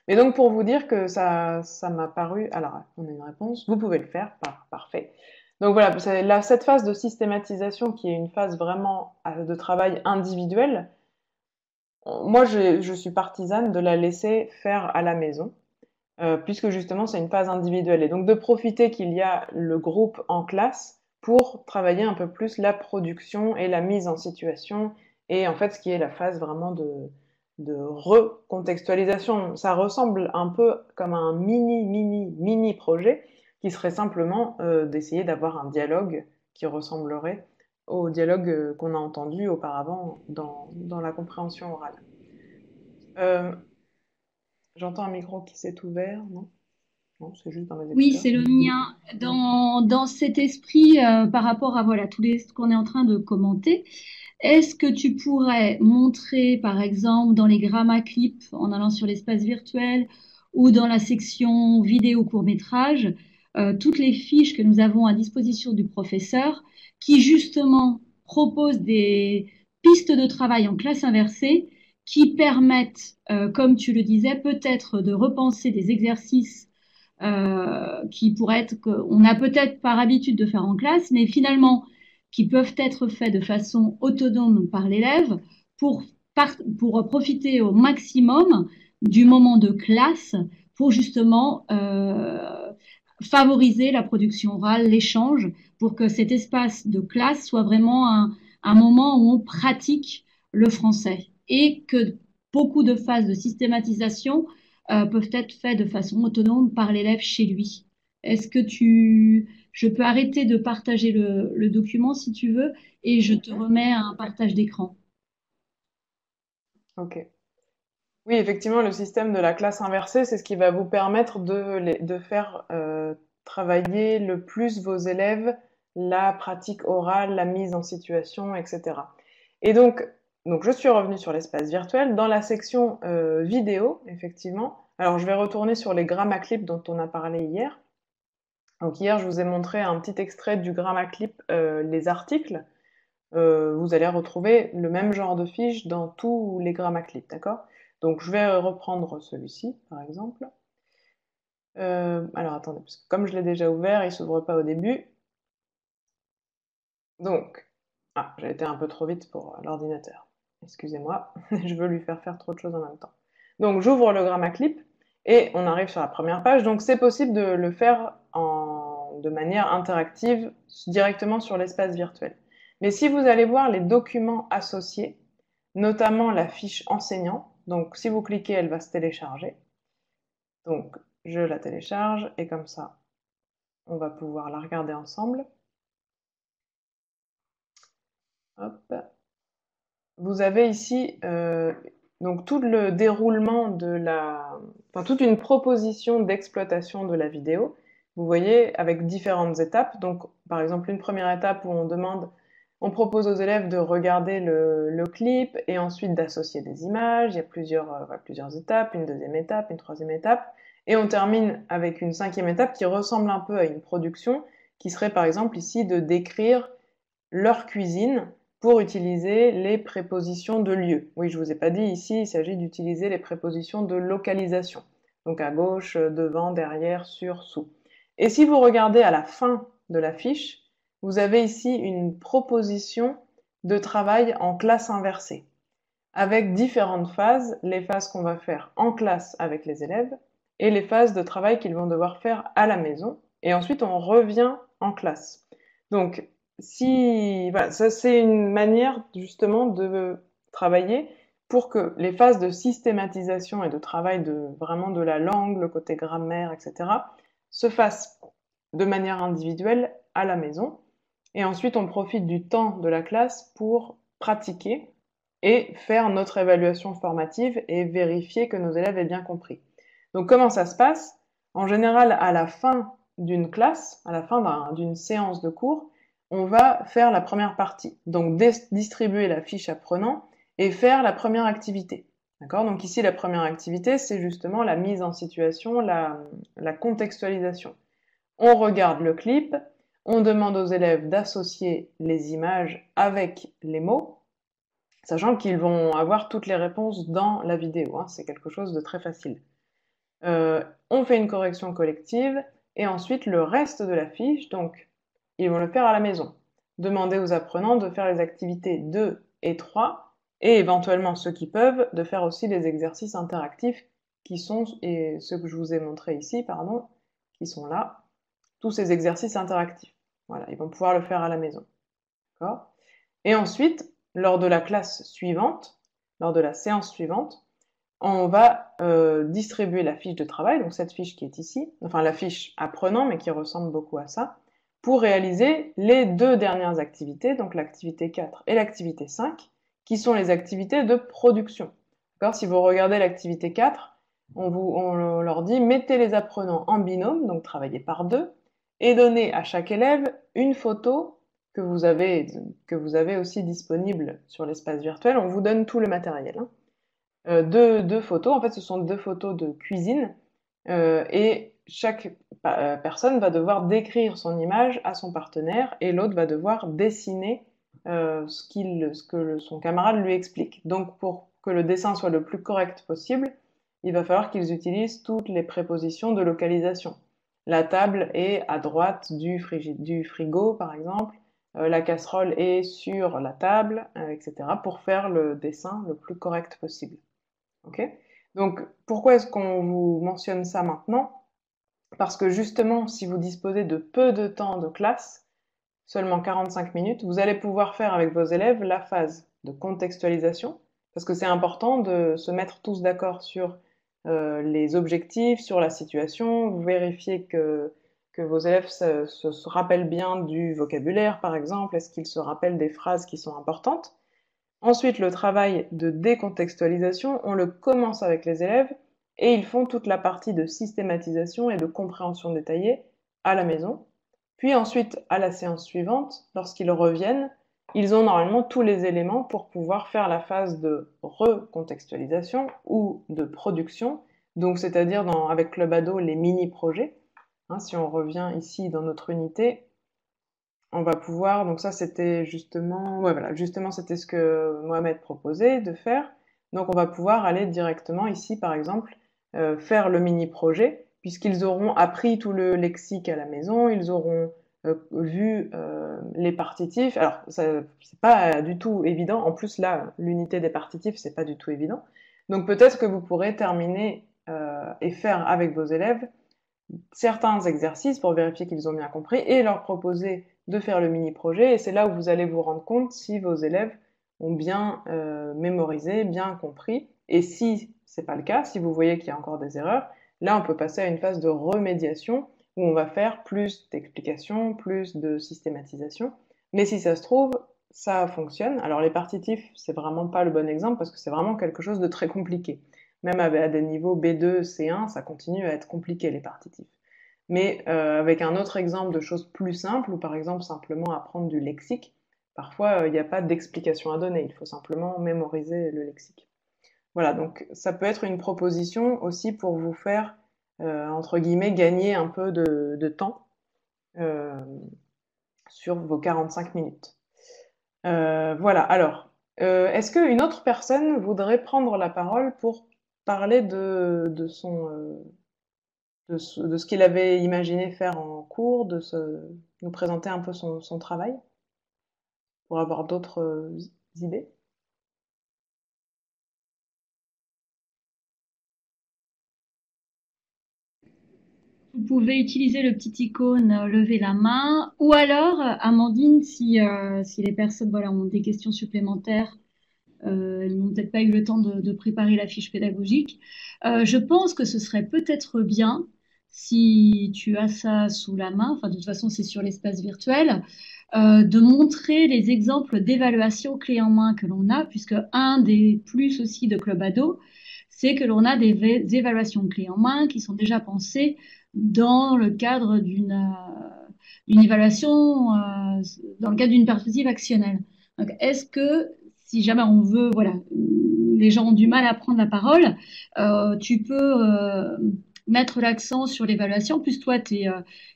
Mais donc pour vous dire que ça m'a paru... Alors, on a une réponse. Vous pouvez le faire. Parfait. Donc voilà, cette phase de systématisation qui est une phase vraiment de travail individuel, moi je suis partisane de la laisser faire à la maison, puisque justement c'est une phase individuelle. Et donc de profiter qu'il y a le groupe en classe pour travailler un peu plus la production et la mise en situation, et en fait ce qui est la phase vraiment de recontextualisation. Ça ressemble un peu comme un mini projet qui serait simplement d'essayer d'avoir un dialogue qui ressemblerait au dialogue qu'on a entendu auparavant dans la compréhension orale. Euh, J'entends un micro qui s'est ouvert, non? Non, c'est juste dans mes Oui, écouteurs. c'est le mien. Dans cet esprit, par rapport à voilà, ce qu'on est en train de commenter, est-ce que tu pourrais montrer, par exemple, dans les Gramma Clips, en allant sur l'espace virtuel ou dans la section vidéo court-métrage, toutes les fiches que nous avons à disposition du professeur qui, justement, proposent des pistes de travail en classe inversée qui permettent, comme tu le disais, peut-être de repenser des exercices qui pourraient être qu'on a peut-être par habitude de faire en classe, mais finalement qui peuvent être faits de façon autonome par l'élève pour, pour profiter au maximum du moment de classe pour justement favoriser la production orale, l'échange, pour que cet espace de classe soit vraiment un moment où on pratique le français et que beaucoup de phases de systématisation peuvent être faites de façon autonome par l'élève chez lui. Est-ce que je peux arrêter de partager le document si tu veux et je te remets un partage d'écran. Ok. Oui, effectivement, le système de la classe inversée, c'est ce qui va vous permettre de faire travailler le plus vos élèves la pratique orale, la mise en situation, etc. Et donc je suis revenue sur l'espace virtuel. Dans la section vidéo, effectivement, alors je vais retourner sur les Gramma Clips dont on a parlé hier. Donc hier, je vous ai montré un petit extrait du Gramma Clip, les articles. Vous allez retrouver le même genre de fiche dans tous les Gramma Clips, d'accord? Donc je vais reprendre celui-ci, par exemple. Alors attendez, parce que comme je l'ai déjà ouvert, il s'ouvre pas au début. Donc, j'ai été un peu trop vite pour l'ordinateur. Excusez-moi, je veux lui faire trop de choses en même temps. Donc j'ouvre le Gramma Clip et on arrive sur la première page. Donc c'est possible de le faire de manière interactive directement sur l'espace virtuel. Mais si vous allez voir les documents associés, notamment la fiche enseignant, donc si vous cliquez, elle va se télécharger. Donc je la télécharge et comme ça, on va pouvoir la regarder ensemble. Hop. Vous avez ici donc tout le déroulement de toute une proposition d'exploitation de la vidéo. Vous voyez avec différentes étapes. Donc par exemple une première étape où on propose aux élèves de regarder le clip et ensuite d'associer des images. Il y a plusieurs étapes, une deuxième étape, une troisième étape. Et on termine avec une cinquième étape qui ressemble un peu à une production, qui serait par exemple ici de décrire leur cuisine pour utiliser les prépositions de lieu. Oui, je vous ai pas dit ici, il s'agit d'utiliser les prépositions de localisation. Donc à gauche, devant, derrière, sur, sous. Et si vous regardez à la fin de la fiche, vous avez ici une proposition de travail en classe inversée, avec différentes phases, les phases qu'on va faire en classe avec les élèves et les phases de travail qu'ils vont devoir faire à la maison. Et ensuite, on revient en classe. Donc, voilà, ça c'est une manière justement de travailler pour que les phases de systématisation et de travail vraiment de la langue, le côté grammaire, etc., se fassent de manière individuelle à la maison. Et ensuite, on profite du temps de la classe pour pratiquer et faire notre évaluation formative et vérifier que nos élèves aient bien compris. Donc comment ça se passe? En général, à la fin d'une classe, à la fin d'une séance de cours, on va faire la première partie. Donc distribuer la fiche apprenant et faire la première activité. D'accord? Donc ici, la première activité, c'est justement la mise en situation, la contextualisation. On regarde le clip, on demande aux élèves d'associer les images avec les mots, sachant qu'ils vont avoir toutes les réponses dans la vidéo, hein, c'est quelque chose de très facile. On fait une correction collective, et ensuite le reste de la fiche, donc ils vont le faire à la maison. Demandez aux apprenants de faire les activités 2 et 3, et éventuellement ceux qui peuvent, de faire aussi les exercices interactifs qui sont, et ceux que je vous ai montrés ici, pardon, qui sont là, tous ces exercices interactifs. Voilà, ils vont pouvoir le faire à la maison. D'accord ? Et ensuite, lors de la classe suivante, lors de la séance suivante, on va distribuer la fiche de travail, donc cette fiche qui est ici, enfin la fiche apprenant, mais qui ressemble beaucoup à ça, pour réaliser les deux dernières activités, donc l'activité 4 et l'activité 5, qui sont les activités de production. D'accord ? Si vous regardez l'activité 4, on leur dit mettez les apprenants en binôme, donc travaillez par deux, et donnez à chaque élève une photo que vous avez aussi disponible sur l'espace virtuel. On vous donne tout le matériel. Hein. Deux photos, en fait ce sont deux photos de cuisine, et chaque personne va devoir décrire son image à son partenaire et l'autre va devoir dessiner ce que son camarade lui explique. Donc pour que le dessin soit le plus correct possible, il va falloir qu'ils utilisent toutes les prépositions de localisation. La table est à droite du frigo, par exemple, la casserole est sur la table, etc., pour faire le dessin le plus correct possible. Okay ? Donc, pourquoi est-ce qu'on vous mentionne ça maintenant? Parce que justement, si vous disposez de peu de temps de classe, seulement 45 minutes, vous allez pouvoir faire avec vos élèves la phase de contextualisation, parce que c'est important de se mettre tous d'accord sur les objectifs, sur la situation, vous vérifiez que vos élèves se rappellent bien du vocabulaire, par exemple, est-ce qu'ils se rappellent des phrases qui sont importantes. Ensuite, le travail de décontextualisation, on le commence avec les élèves et ils font toute la partie de systématisation et de compréhension détaillée à la maison. Puis ensuite, à la séance suivante, lorsqu'ils reviennent, ils ont normalement tous les éléments pour pouvoir faire la phase de recontextualisation ou de production, donc c'est-à-dire avec Club Ado les mini-projets. Hein, si on revient ici dans notre unité, on va pouvoir, donc ça c'était justement, ouais voilà, justement c'était ce que Mohamed proposait de faire. Donc on va pouvoir aller directement ici par exemple faire le mini-projet, puisqu'ils auront appris tout le lexique à la maison, ils auront vu les partitifs. Alors c'est pas du tout évident, en plus là l'unité des partitifs c'est pas du tout évident. Donc peut-être que vous pourrez terminer et faire avec vos élèves certains exercices pour vérifier qu'ils ont bien compris et leur proposer de faire le mini-projet, et c'est là où vous allez vous rendre compte si vos élèves ont bien mémorisé, bien compris, et si c'est pas le cas, si vous voyez qu'il y a encore des erreurs, là on peut passer à une phase de remédiation, où on va faire plus d'explications, plus de systématisation, mais si ça se trouve, ça fonctionne. Alors les partitifs, c'est vraiment pas le bon exemple, parce que c'est vraiment quelque chose de très compliqué. Même à des niveaux B2, C1, ça continue à être compliqué les partitifs. Mais avec un autre exemple de choses plus simples, ou par exemple simplement apprendre du lexique, parfois il n'y a pas d'explication à donner, il faut simplement mémoriser le lexique. Voilà, donc ça peut être une proposition aussi pour vous faire, entre guillemets, gagner un peu de temps euh, sur vos 45 minutes. Voilà, alors, est-ce qu'une autre personne voudrait prendre la parole pour parler de ce qu'il avait imaginé faire en cours, nous présenter un peu son travail, pour avoir d'autres idées? Vous pouvez utiliser le petit icône lever la main, ou alors, Amandine, si les personnes voilà, ont des questions supplémentaires, elles n'ont peut-être pas eu le temps de préparer la fiche pédagogique. Je pense que ce serait peut-être bien, si tu as ça sous la main, enfin de toute façon c'est sur l'espace virtuel, de montrer les exemples d'évaluation clés en main que l'on a, puisque un des plus aussi de Club Ado, c'est que l'on a des évaluations clés en main qui sont déjà pensées dans le cadre d'une évaluation, dans le cadre d'une perspective actionnelle. Donc, est-ce que si jamais on veut, voilà, les gens ont du mal à prendre la parole, tu peux mettre l'accent sur l'évaluation. Plus toi, tu es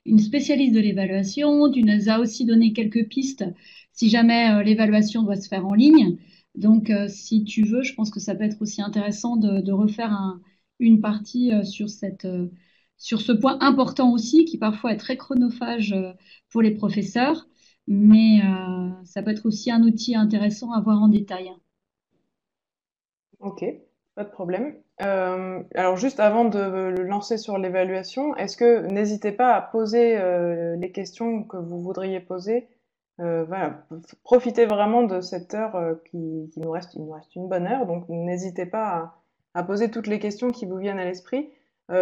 une spécialiste de l'évaluation, tu nous as aussi donné quelques pistes si jamais l'évaluation doit se faire en ligne. Donc, si tu veux, je pense que ça peut être aussi intéressant de refaire une partie sur ce point important aussi, qui parfois est très chronophage pour les professeurs, mais ça peut être aussi un outil intéressant à voir en détail. Ok, pas de problème. Alors juste avant de le lancer sur l'évaluation, est-ce que n'hésitez pas à poser les questions que vous voudriez poser. Voilà, profitez vraiment de cette heure qui nous reste, il nous reste une bonne heure, donc n'hésitez pas à poser toutes les questions qui vous viennent à l'esprit.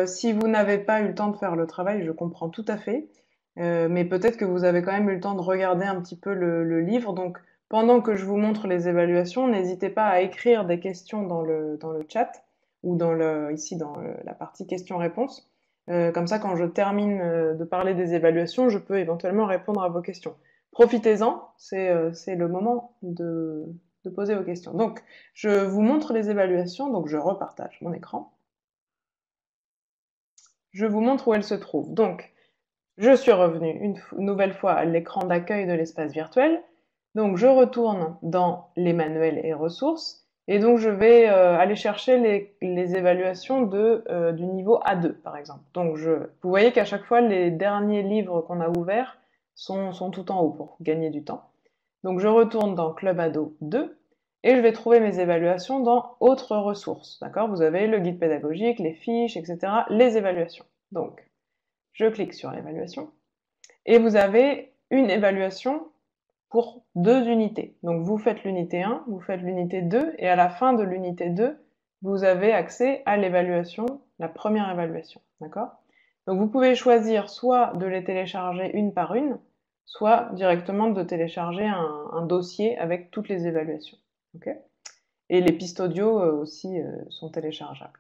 Si vous n'avez pas eu le temps de faire le travail, je comprends tout à fait, mais peut-être que vous avez quand même eu le temps de regarder un petit peu le livre, donc pendant que je vous montre les évaluations, n'hésitez pas à écrire des questions dans le chat ou ici dans la partie questions-réponses. Comme ça, quand je termine de parler des évaluations, je peux éventuellement répondre à vos questions. Profitez-en, c'est le moment de poser vos questions. Donc, je vous montre les évaluations, donc je repartage mon écran. Je vous montre où elles se trouvent. Donc, je suis revenue une nouvelle fois à l'écran d'accueil de l'espace virtuel. Donc je retourne dans les manuels et ressources et donc je vais aller chercher les évaluations du niveau A2 par exemple. Donc vous voyez qu'à chaque fois les derniers livres qu'on a ouverts sont tout en haut pour gagner du temps. Donc je retourne dans Club Ado 2 et je vais trouver mes évaluations dans Autres ressources. D'accord? Vous avez le guide pédagogique, les fiches, etc. Les évaluations. Donc je clique sur l'évaluation et vous avez une évaluation pour 2 unités. Donc vous faites l'unité 1, vous faites l'unité 2, et à la fin de l'unité 2, vous avez accès à l'évaluation, la première évaluation. D'accord? Donc vous pouvez choisir soit de les télécharger une par une, soit directement de télécharger un dossier avec toutes les évaluations. Okay? Et les pistes audio aussi sont téléchargeables.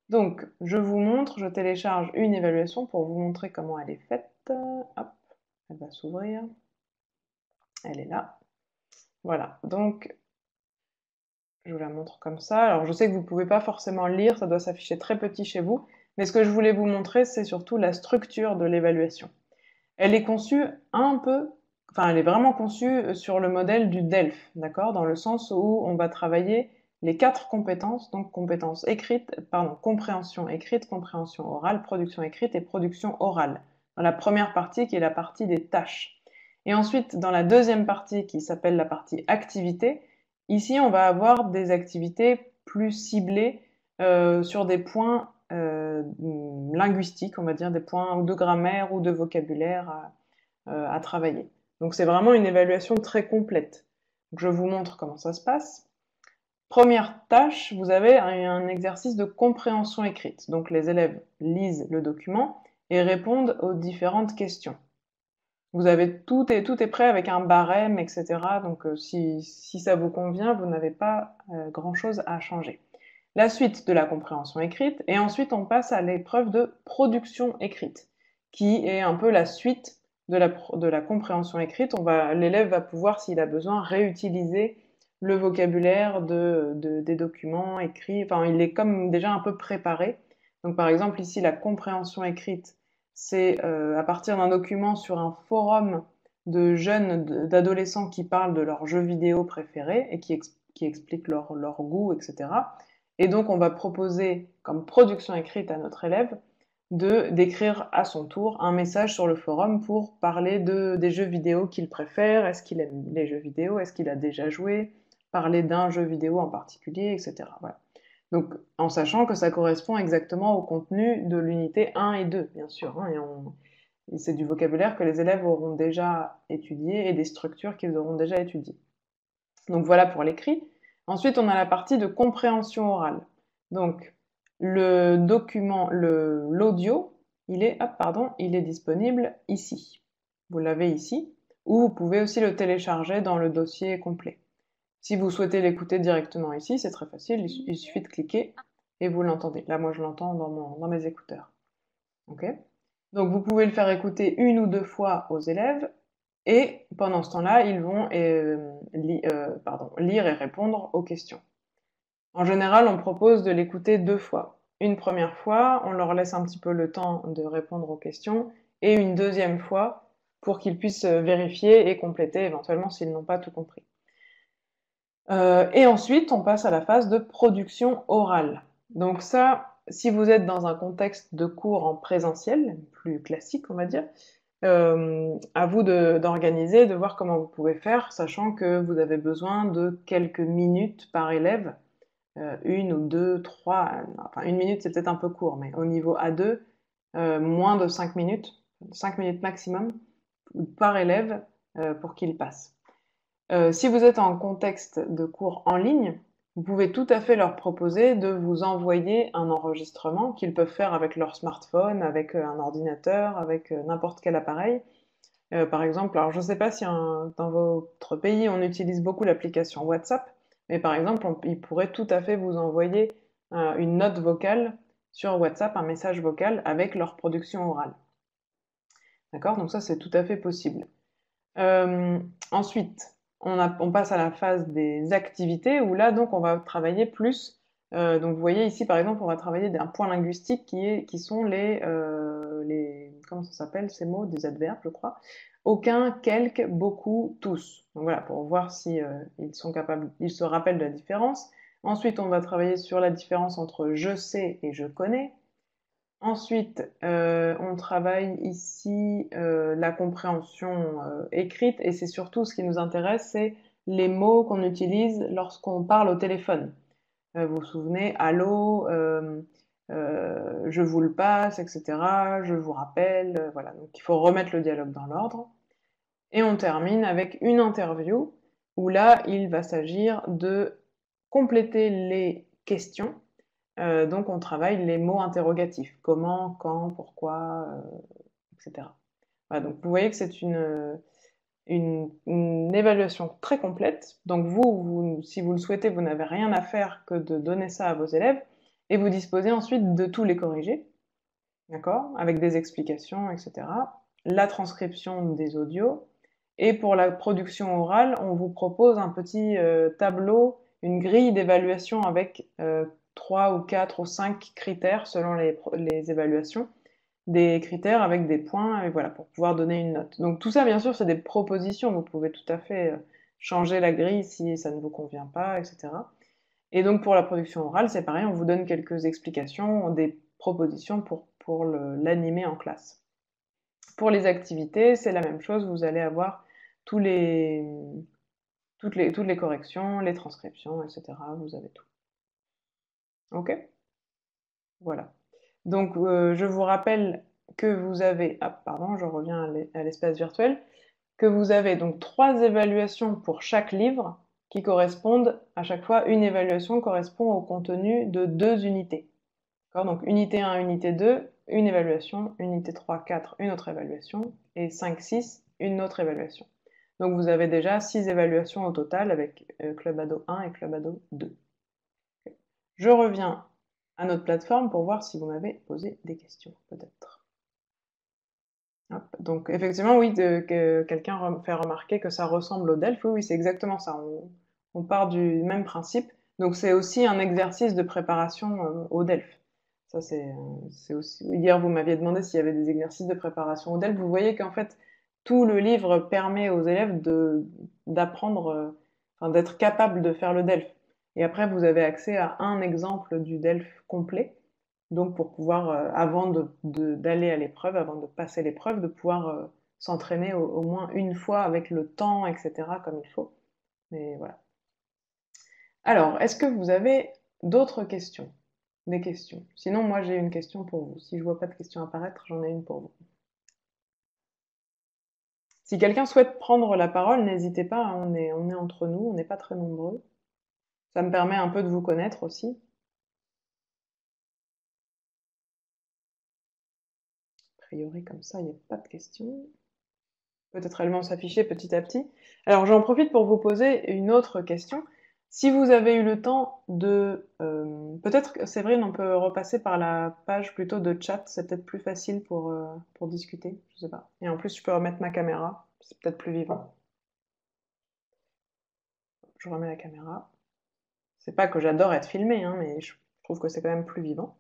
Donc je vous montre, je télécharge une évaluation pour vous montrer comment elle est faite. Hop, elle va s'ouvrir. Elle est là. Voilà, donc je vous la montre comme ça. Alors je sais que vous ne pouvez pas forcément lire, ça doit s'afficher très petit chez vous, mais ce que je voulais vous montrer, c'est surtout la structure de l'évaluation. Elle est conçue un peu, enfin elle est vraiment conçue sur le modèle du DELF, d'accord? Dans le sens où on va travailler les 4 compétences, donc compétences écrites, pardon, compréhension écrite, compréhension orale, production écrite et production orale. Dans la première partie qui est la partie des tâches. Et ensuite, dans la deuxième partie qui s'appelle la partie activité, ici on va avoir des activités plus ciblées sur des points linguistiques, on va dire des points de grammaire ou de vocabulaire à travailler. Donc c'est vraiment une évaluation très complète. Donc, je vous montre comment ça se passe. Première tâche, vous avez un exercice de compréhension écrite. Donc les élèves lisent le document et répondent aux différentes questions. Tout est prêt avec un barème, etc. Donc si ça vous convient, vous n'avez pas grand-chose à changer. La suite de la compréhension écrite, et ensuite on passe à l'épreuve de production écrite, qui est un peu la suite de la compréhension écrite. L'élève va pouvoir, s'il a besoin, réutiliser le vocabulaire des documents écrits. Enfin, il est comme déjà un peu préparé. Donc par exemple ici, la compréhension écrite, c'est à partir d'un document sur un forum de jeunes, d'adolescents qui parlent de leurs jeux vidéo préférés et qui expliquent leur goût, etc. Et donc, on va proposer comme production écrite à notre élève d'écrire à son tour un message sur le forum pour parler des jeux vidéo qu'il préfère, est-ce qu'il aime les jeux vidéo, est-ce qu'il a déjà joué, parler d'un jeu vidéo en particulier, etc. Voilà. Donc, en sachant que ça correspond exactement au contenu de l'unité 1 et 2, bien sûr, hein, et c'est du vocabulaire que les élèves auront déjà étudié et des structures qu'ils auront déjà étudiées. Donc voilà pour l'écrit. Ensuite, on a la partie de compréhension orale. Donc, le document, l'audio, il est disponible ici. Vous l'avez ici, ou vous pouvez aussi le télécharger dans le dossier complet. Si vous souhaitez l'écouter directement ici, c'est très facile, il suffit de cliquer et vous l'entendez. Là, moi, je l'entends dans mes écouteurs. Ok? Donc, vous pouvez le faire écouter une ou deux fois aux élèves, et pendant ce temps-là, ils vont lire et répondre aux questions. En général, on propose de l'écouter deux fois. Une première fois, on leur laisse un petit peu le temps de répondre aux questions, et une deuxième fois pour qu'ils puissent vérifier et compléter éventuellement s'ils n'ont pas tout compris. Et ensuite, on passe à la phase de production orale. Donc ça, si vous êtes dans un contexte de cours en présentiel, plus classique on va dire, à vous d'organiser, de voir comment vous pouvez faire, sachant que vous avez besoin de quelques minutes par élève, une ou deux, trois, enfin une minute c'est peut-être un peu court, mais au niveau A2, moins de 5 minutes maximum par élève pour qu'il passe. Si vous êtes en contexte de cours en ligne, vous pouvez tout à fait leur proposer de vous envoyer un enregistrement qu'ils peuvent faire avec leur smartphone, avec un ordinateur, avec n'importe quel appareil. Par exemple, alors je ne sais pas si dans votre pays on utilise beaucoup l'application WhatsApp, mais par exemple, ils pourraient tout à fait vous envoyer une note vocale sur WhatsApp, un message vocal avec leur production orale. D'accord? Donc ça, c'est tout à fait possible. Ensuite, on passe à la phase des activités où là, donc, on va travailler plus. Donc, vous voyez ici, par exemple, on va travailler d'un point linguistique qui sont comment ça s'appelle ces mots? Des adverbes, je crois. Aucun, quelques, beaucoup, tous. Donc voilà, pour voir si ils se rappellent de la différence. Ensuite, on va travailler sur la différence entre je sais et je connais. Ensuite, on travaille ici la compréhension écrite, et c'est surtout ce qui nous intéresse, c'est les mots qu'on utilise lorsqu'on parle au téléphone. Vous vous souvenez, allô, je vous le passe, etc. Je vous rappelle, voilà. Donc il faut remettre le dialogue dans l'ordre. Et on termine avec une interview où là, il va s'agir de compléter les questions. Donc on travaille les mots interrogatifs. Comment, quand, pourquoi, etc. Voilà, donc vous voyez que c'est une évaluation très complète. Donc si vous le souhaitez, vous n'avez rien à faire que de donner ça à vos élèves, et vous disposez ensuite de tous les corriger, d'accord, avec des explications, etc. La transcription des audios. Et pour la production orale, on vous propose un petit tableau, une grille d'évaluation avec 3 ou 4 ou 5 critères selon les évaluations, des critères avec des points, et voilà, pour pouvoir donner une note. Donc tout ça, bien sûr, c'est des propositions. Vous pouvez tout à fait changer la grille si ça ne vous convient pas, etc. Et donc pour la production orale, c'est pareil, on vous donne quelques explications, des propositions pour l'animer en classe. Pour les activités, c'est la même chose, vous allez avoir toutes les corrections, les transcriptions, etc. Vous avez tout. Ok? Voilà. Donc, je vous rappelle que vous avez... Ah, pardon, je reviens à l'espace virtuel. que vous avez donc 3 évaluations pour chaque livre qui correspondent à chaque fois, une évaluation correspond au contenu de 2 unités. Donc unité 1, unité 2, une évaluation, unité 3, 4, une autre évaluation, et 5, 6, une autre évaluation. Donc vous avez déjà 6 évaluations au total avec Club Ado 1 et Club Ado 2. Je reviens à notre plateforme pour voir si vous m'avez posé des questions, peut-être. Donc effectivement, oui, que quelqu'un fait remarquer que ça ressemble au DELF. Oui, c'est exactement ça. On part du même principe. Donc c'est aussi un exercice de préparation au DELF. Ça, c'est aussi. Hier, vous m'aviez demandé s'il y avait des exercices de préparation au DELF. Vous voyez qu'en fait, tout le livre permet aux élèves d'apprendre, enfin, d'être capable de faire le DELF. Et après, vous avez accès à un exemple du DELF complet. Donc pour pouvoir, avant d'aller à l'épreuve, avant de passer l'épreuve, de pouvoir s'entraîner au moins une fois avec le temps, etc., comme il faut. Mais voilà. Alors, est-ce que vous avez d'autres questions? Des questions? Sinon, moi j'ai une question pour vous. Si je vois pas de questions apparaître, j'en ai une pour vous. Si quelqu'un souhaite prendre la parole, n'hésitez pas, hein, on est entre nous, on n'est pas très nombreux. Ça me permet un peu de vous connaître aussi. A priori, comme ça, il n'y a pas de questions. Peut-être elles vont s'afficher petit à petit. Alors j'en profite pour vous poser une autre question. Si vous avez eu le temps de... peut-être que Séverine, on peut repasser par la page plutôt de chat, c'est peut-être plus facile pour discuter, je sais pas. Et en plus, je peux remettre ma caméra, c'est peut-être plus vivant. Je remets la caméra. C'est pas que j'adore être filmée, hein, mais je trouve que c'est quand même plus vivant.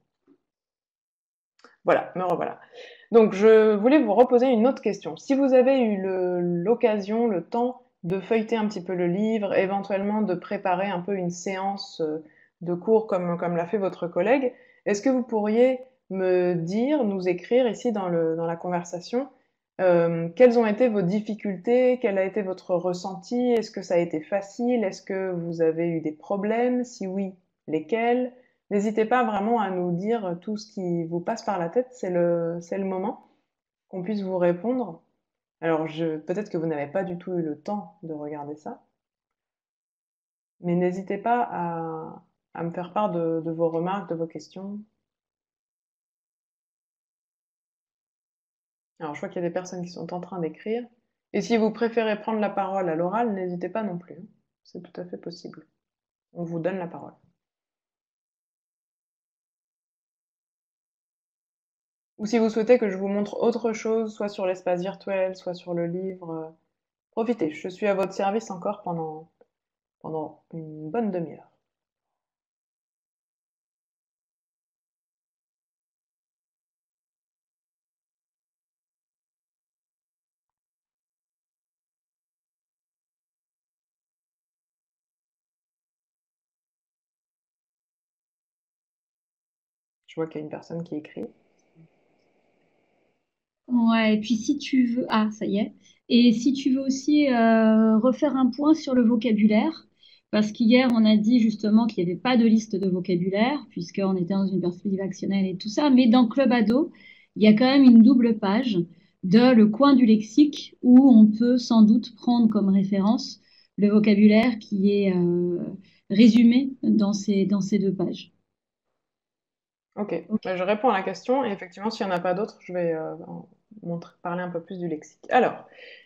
Voilà, me revoilà. Donc je voulais vous reposer une autre question. Si vous avez eu l'occasion, le temps de feuilleter un petit peu le livre, éventuellement de préparer un peu une séance de cours comme l'a fait votre collègue, est-ce que vous pourriez me dire, nous écrire ici dans la conversation, quelles ont été vos difficultés, quel a été votre ressenti, est-ce que ça a été facile, est-ce que vous avez eu des problèmes, si oui, lesquels? N'hésitez pas vraiment à nous dire tout ce qui vous passe par la tête, c'est le moment qu'on puisse vous répondre. Alors, peut-être que vous n'avez pas du tout eu le temps de regarder ça, mais n'hésitez pas à me faire part de vos remarques, de vos questions. Alors, je vois qu'il y a des personnes qui sont en train d'écrire. Et si vous préférez prendre la parole à l'oral, n'hésitez pas non plus, hein. C'est tout à fait possible. On vous donne la parole. Ou si vous souhaitez que je vous montre autre chose, soit sur l'espace virtuel, soit sur le livre, profitez. Je suis à votre service encore pendant une bonne demi-heure. Je vois qu'il y a une personne qui écrit. Ouais, et puis si tu veux, ah, ça y est. Et si tu veux aussi refaire un point sur le vocabulaire, parce qu'hier on a dit justement qu'il n'y avait pas de liste de vocabulaire, puisqu'on était dans une perspective actionnelle et tout ça, mais dans Club Ado, il y a quand même une double page de le coin du lexique où on peut sans doute prendre comme référence le vocabulaire qui est résumé dans ces deux pages. Ok, Ok. bah, je réponds à la question et effectivement, s'il n'y en a pas d'autres, je vais parler un peu plus du lexique. Alors,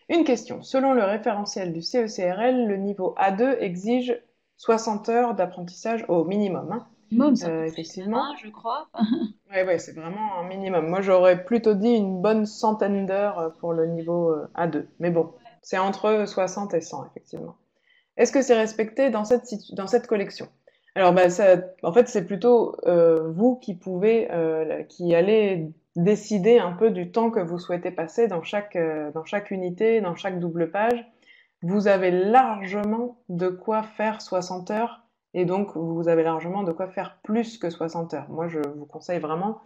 une question. Selon le référentiel du CECRL, le niveau A2 exige 60 heures d'apprentissage au minimum, hein. Minimum, ça peut aller même Effectivement. un, je crois. Ouais, c'est vraiment un minimum. Moi, j'aurais plutôt dit une bonne centaine d'heures pour le niveau A2. Mais bon, c'est entre 60 et 100, effectivement. Est-ce que c'est respecté dans cette collection? Alors, bah, en fait, c'est plutôt vous qui pouvez, qui allez décider un peu du temps que vous souhaitez passer dans chaque unité, dans chaque double page. Vous avez largement de quoi faire 60 heures et donc vous avez largement de quoi faire plus que 60 heures. Moi, je vous conseille vraiment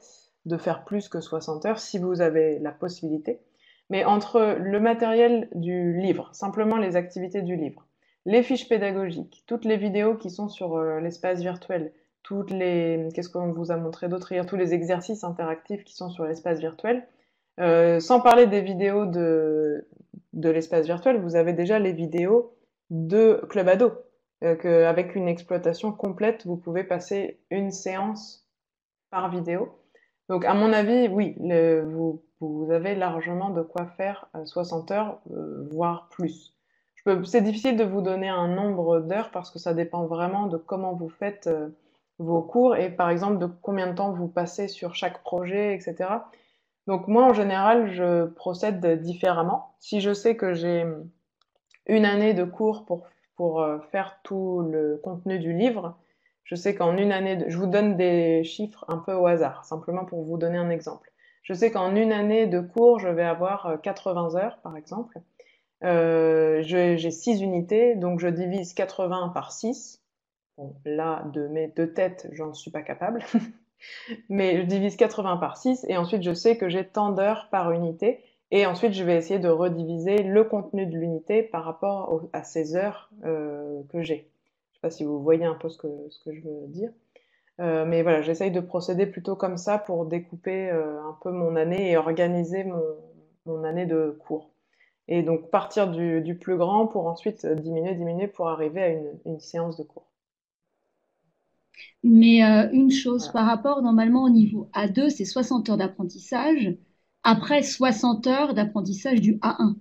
de faire plus que 60 heures si vous avez la possibilité. Mais entre le matériel du livre, simplement les activités du livre, les fiches pédagogiques, toutes les vidéos qui sont sur l'espace virtuel, qu'est-ce qu'on vous a montré d'autre hier, tous les exercices interactifs qui sont sur l'espace virtuel, sans parler des vidéos de l'espace virtuel, vous avez déjà les vidéos de Club Ado. Qu'avec une exploitation complète, vous pouvez passer une séance par vidéo. Donc, à mon avis, oui, vous avez largement de quoi faire 60 heures, voire plus. C'est difficile de vous donner un nombre d'heures parce que ça dépend vraiment de comment vous faites vos cours et par exemple de combien de temps vous passez sur chaque projet, etc. Donc moi, en général, je procède différemment. Si je sais que j'ai une année de cours pour faire tout le contenu du livre, je sais qu'en une année, je vous donne des chiffres un peu au hasard, simplement pour vous donner un exemple. Je sais qu'en une année de cours, je vais avoir 80 heures, par exemple. J'ai 6 unités, donc je divise 80 par 6. Bon, là, de tête, j'en suis pas capable. Mais je divise 80 par 6 et ensuite je sais que j'ai tant d'heures par unité. Et ensuite, je vais essayer de rediviser le contenu de l'unité par rapport à ces heures que j'ai. Je sais pas si vous voyez un peu ce que je veux dire. Mais voilà, j'essaye de procéder plutôt comme ça pour découper un peu mon année et organiser mon année de cours. Et donc partir du plus grand pour ensuite diminuer pour arriver à une séance de cours. Mais une chose Voilà. par rapport, normalement au niveau A2, c'est 60 heures d'apprentissage, après 60 heures d'apprentissage du A1.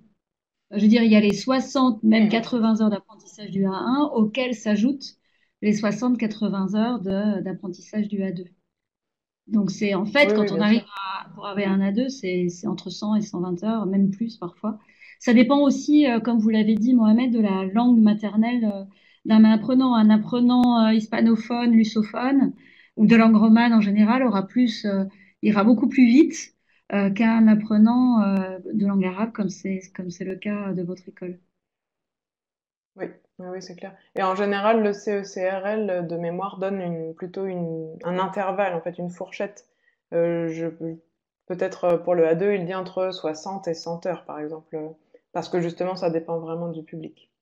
Je veux dire, il y a les 60, même Mhm. 80 heures d'apprentissage du A1, auxquelles s'ajoutent les 60-80 heures d'apprentissage du A2. Donc c'est en fait, Oui, oui, quand on bien arrive sûr. pour avoir un A2, c'est entre 100 et 120 heures, même plus parfois. Ça dépend aussi, comme vous l'avez dit, Mohamed, de la langue maternelle d'un apprenant. Un apprenant hispanophone, lusophone ou de langue romane en général ira beaucoup plus vite qu'un apprenant de langue arabe, comme c'est le cas de votre école. Oui, oui, oui, c'est clair. Et en général, le CECRL de mémoire donne plutôt un intervalle, en fait, une fourchette. Peut-être pour le A2, il dit entre 60 et 100 heures, par exemple, parce que justement, ça dépend vraiment du public.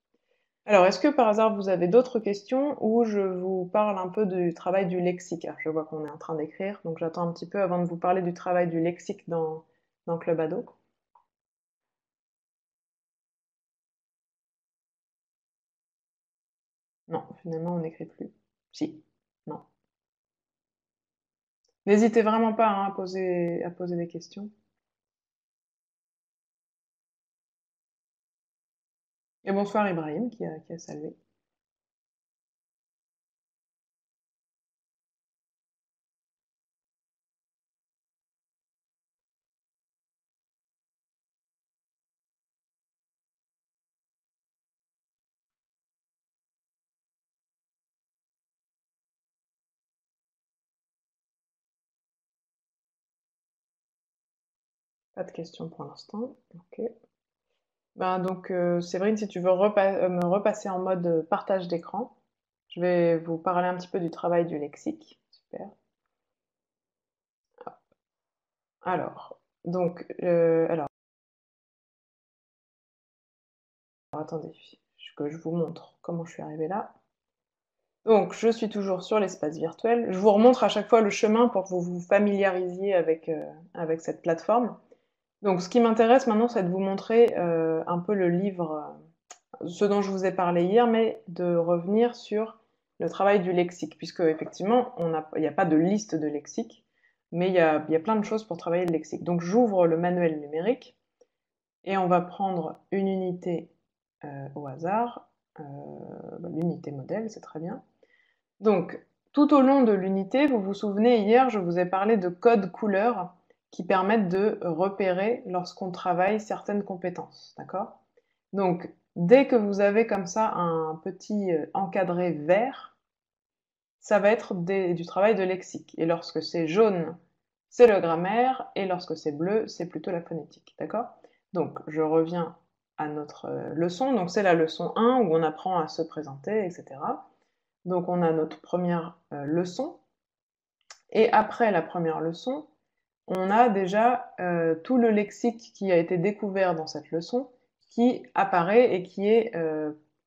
Alors, est-ce que par hasard, vous avez d'autres questions ou je vous parle un peu du travail du lexique? Alors, je vois qu'on est en train d'écrire, donc j'attends un petit peu avant de vous parler du travail du lexique dans Club Ado. Non, finalement, on n'écrit plus. Si. Non. N'hésitez vraiment pas hein, à poser des questions. Et bonsoir Ibrahim qui a salué. Pas de questions pour l'instant. Ok. Ben donc Séverine, si tu veux me repasser en mode partage d'écran, je vais vous parler un petit peu du travail du lexique. Super. Alors, attendez, que je vous montre comment je suis arrivée là. Donc, je suis toujours sur l'espace virtuel. Je vous remontre à chaque fois le chemin pour que vous vous familiarisiez avec cette plateforme. Donc, ce qui m'intéresse maintenant, c'est de vous montrer un peu le livre, ce dont je vous ai parlé hier, mais de revenir sur le travail du lexique, puisque effectivement, il n'y a pas de liste de lexique, mais il y a plein de choses pour travailler le lexique. Donc, j'ouvre le manuel numérique et on va prendre une unité au hasard, l'unité modèle, c'est très bien. Donc, tout au long de l'unité, vous vous souvenez, hier, je vous ai parlé de codes couleurs qui permettent de repérer lorsqu'on travaille certaines compétences, d'accord? Donc, dès que vous avez comme ça un petit encadré vert, ça va être du travail de lexique. Et lorsque c'est jaune, c'est le grammaire, et lorsque c'est bleu, c'est plutôt la phonétique, d'accord? Donc, je reviens à notre leçon. Donc, c'est la leçon 1 où on apprend à se présenter, etc. Donc on a notre première leçon. Et après la première leçon, on a déjà tout le lexique qui a été découvert dans cette leçon qui apparaît et qui est...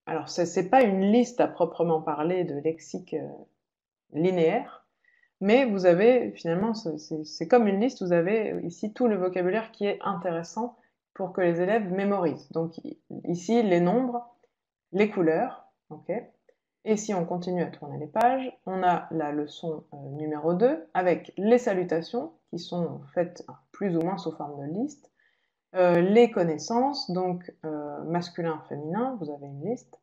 alors c'est pas une liste à proprement parler de lexique linéaire, mais vous avez finalement, c'est comme une liste, vous avez ici tout le vocabulaire qui est intéressant pour que les élèves mémorisent. Donc ici, les nombres, les couleurs, ok. Et si on continue à tourner les pages, on a la leçon numéro 2 avec les salutations qui sont faites plus ou moins sous forme de liste, les connaissances, donc masculin, féminin, vous avez une liste.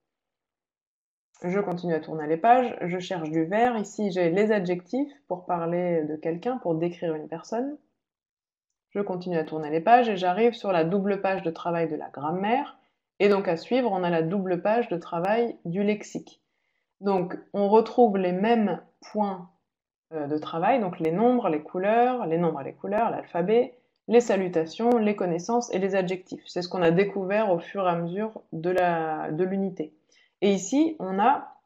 Je continue à tourner les pages, je cherche du vert. Ici, j'ai les adjectifs pour parler de quelqu'un, pour décrire une personne. Je continue à tourner les pages et j'arrive sur la double page de travail de la grammaire. Et donc à suivre, on a la double page de travail du lexique. Donc on retrouve les mêmes points de travail, donc les nombres, les couleurs, l'alphabet, les salutations, les connaissances et les adjectifs. C'est ce qu'on a découvert au fur et à mesure de l'unité. Et ici, on a